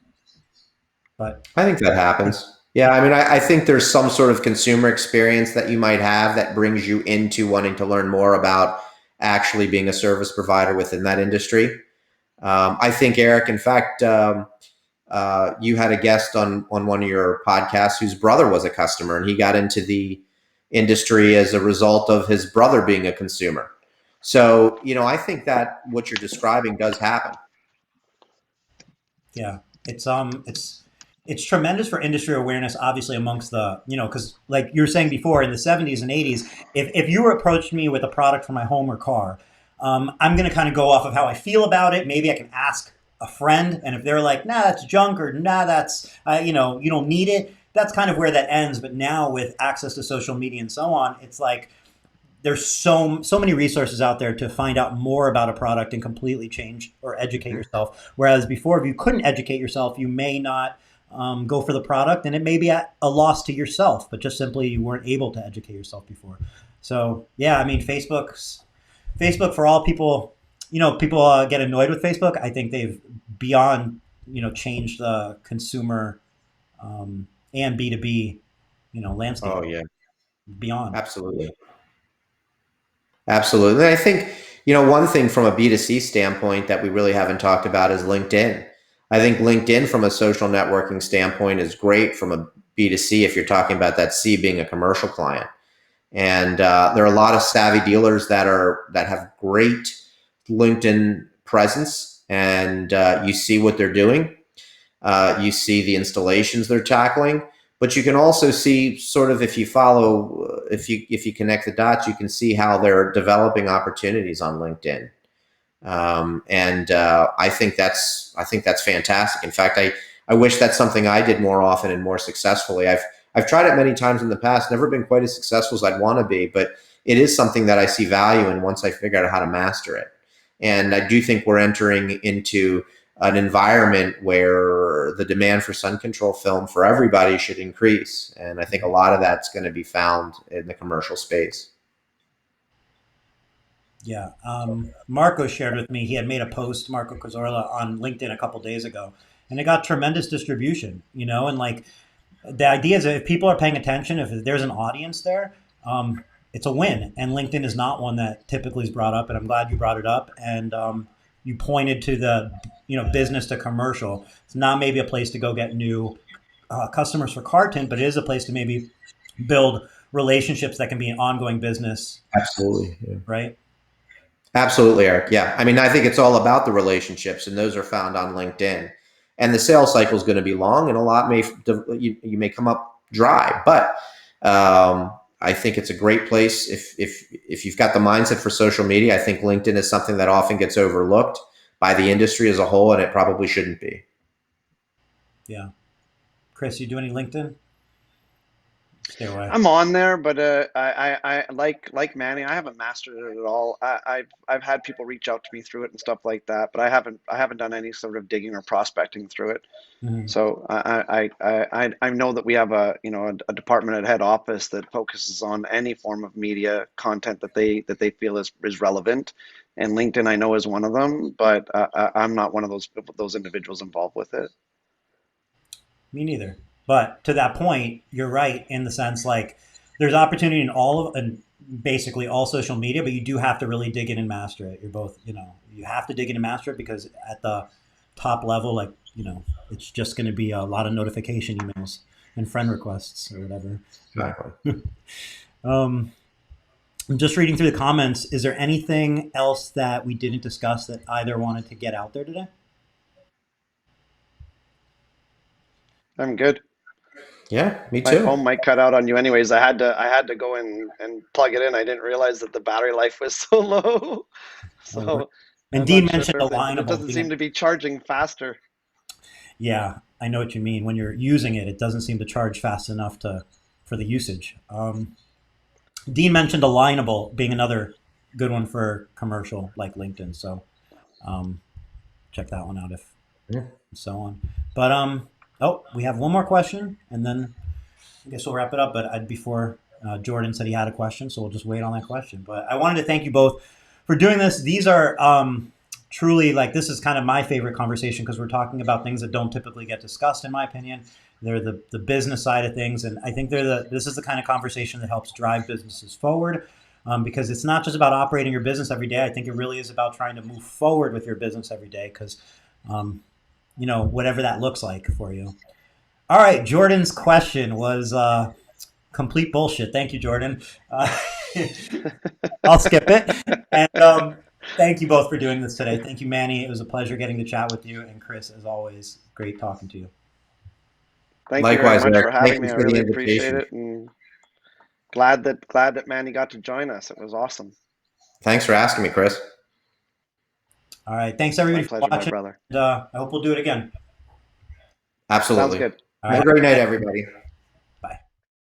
But I think that happens. Yeah, I mean, I think there's some sort of consumer experience that you might have that brings you into wanting to learn more about actually being a service provider within that industry. I think, Eric, in fact, you had a guest on one of your podcasts whose brother was a customer, and he got into the industry as a result of his brother being a consumer. So, I think that what you're describing does happen. yeah, it's tremendous for industry awareness, obviously amongst the because like you were saying before, in the 70s and 80s, if you were approached me with a product for my home or car, I'm going to kind of go off of how I feel about it. Maybe I can ask a friend, and if they're like, nah, that's junk, or nah, that's you don't need it, that's kind of where that ends. But now with access to social media and so on, it's like there's so many resources out there to find out more about a product and completely change or educate yourself. Whereas before, if you couldn't educate yourself, you may not go for the product, and it may be at a loss to yourself, but just simply you weren't able to educate yourself before. So yeah, I mean, Facebook for all people. People get annoyed with Facebook. I think they've beyond changed the consumer and B2B landscape Oh, yeah, beyond. absolutely. Absolutely. And I think, one thing from a B2C standpoint that we really haven't talked about is LinkedIn. I think LinkedIn from a social networking standpoint is great from a B2C if you're talking about that C being a commercial client. And there are a lot of savvy dealers that have great LinkedIn presence, and you see what they're doing. You see the installations they're tackling, but you can also see sort of if you follow, if you connect the dots, you can see how they're developing opportunities on LinkedIn. And I think that's fantastic. In fact, I wish that's something I did more often and more successfully. I've tried it many times in the past, never been quite as successful as I'd want to be, but it is something that I see value in once I figure out how to master it. And I do think we're entering into an environment where the demand for sun control film for everybody should increase. And I think a lot of that's going to be found in the commercial space. Yeah. Marco shared with me, he had made a post, Marco Cazorla, on LinkedIn a couple days ago, and it got tremendous distribution, and like the idea is that if people are paying attention, if there's an audience there, it's a win. And LinkedIn is not one that typically is brought up, and I'm glad you brought it up. And you pointed to the business to commercial. It's not maybe a place to go get new customers for car tint, but it is a place to maybe build relationships that can be an ongoing business, Absolutely. Yeah. right? Absolutely, Eric. Yeah. I mean, I think it's all about the relationships, and those are found on LinkedIn. And the sales cycle is going to be long, and a lot you may come up dry. But I think it's a great place if you've got the mindset for social media. I think LinkedIn is something that often gets overlooked by the industry as a whole, and it probably shouldn't be. Yeah. Chris, you do any LinkedIn? Stay away. I'm on there, but I like Manny. I haven't mastered it at all. I've had people reach out to me through it and stuff like that, but I haven't done any sort of digging or prospecting through it. Mhm. So I know that we have a department at head office that focuses on any form of media content that they feel is relevant, and LinkedIn I know is one of them, but I'm not one of those individuals involved with it. Me neither. But to that point, you're right in the sense like there's opportunity in all of and basically all social media, but you do have to really dig in and master it. You're both, you have to dig in and master it because at the top level, like, it's just going to be a lot of notification emails and friend requests or whatever. Exactly. Um, I'm just reading through the comments. Is there anything else that we didn't discuss that either wanted to get out there today? I'm good. Yeah, me My too. phone might cut out on you anyways. I had to go in and plug it in. I didn't realize that the battery life was so low. Oh, So and I'm Dean not sure, mentioned but it alignable doesn't seem to be charging faster. yeah, I know what you mean. When you're using it, it doesn't seem to charge fast enough for the usage. Dean mentioned alignable being another good one for commercial like LinkedIn. So um, check that one out if Yeah. so on. But oh, we have one more question, and then I guess we'll wrap it up. But before Jordan said he had a question, so we'll just wait on that question. But I wanted to thank you both for doing this. These are truly like this is kind of my favorite conversation because we're talking about things that don't typically get discussed, in my opinion. They're the business side of things, and I think this is the kind of conversation that helps drive businesses forward. Because it's not just about operating your business every day. I think it really is about trying to move forward with your business every day because, whatever that looks like for you. All right, Jordan's question was complete bullshit. Thank you, Jordan. I'll skip it. And thank you both for doing this today. Thank you, Manny. It was a pleasure getting to chat with you. And Chris, as always, great talking to you. Thank you very Likewise, much for Eric. Thank having you me. I for the really appreciate invitation. it, and glad that Manny got to join us. It was awesome. Thanks for asking me, Chris. All right. Thanks, My everybody, for pleasure, my watching. brother. And I hope we'll do it again. Sounds Absolutely. good. All Have right. a great night, everybody.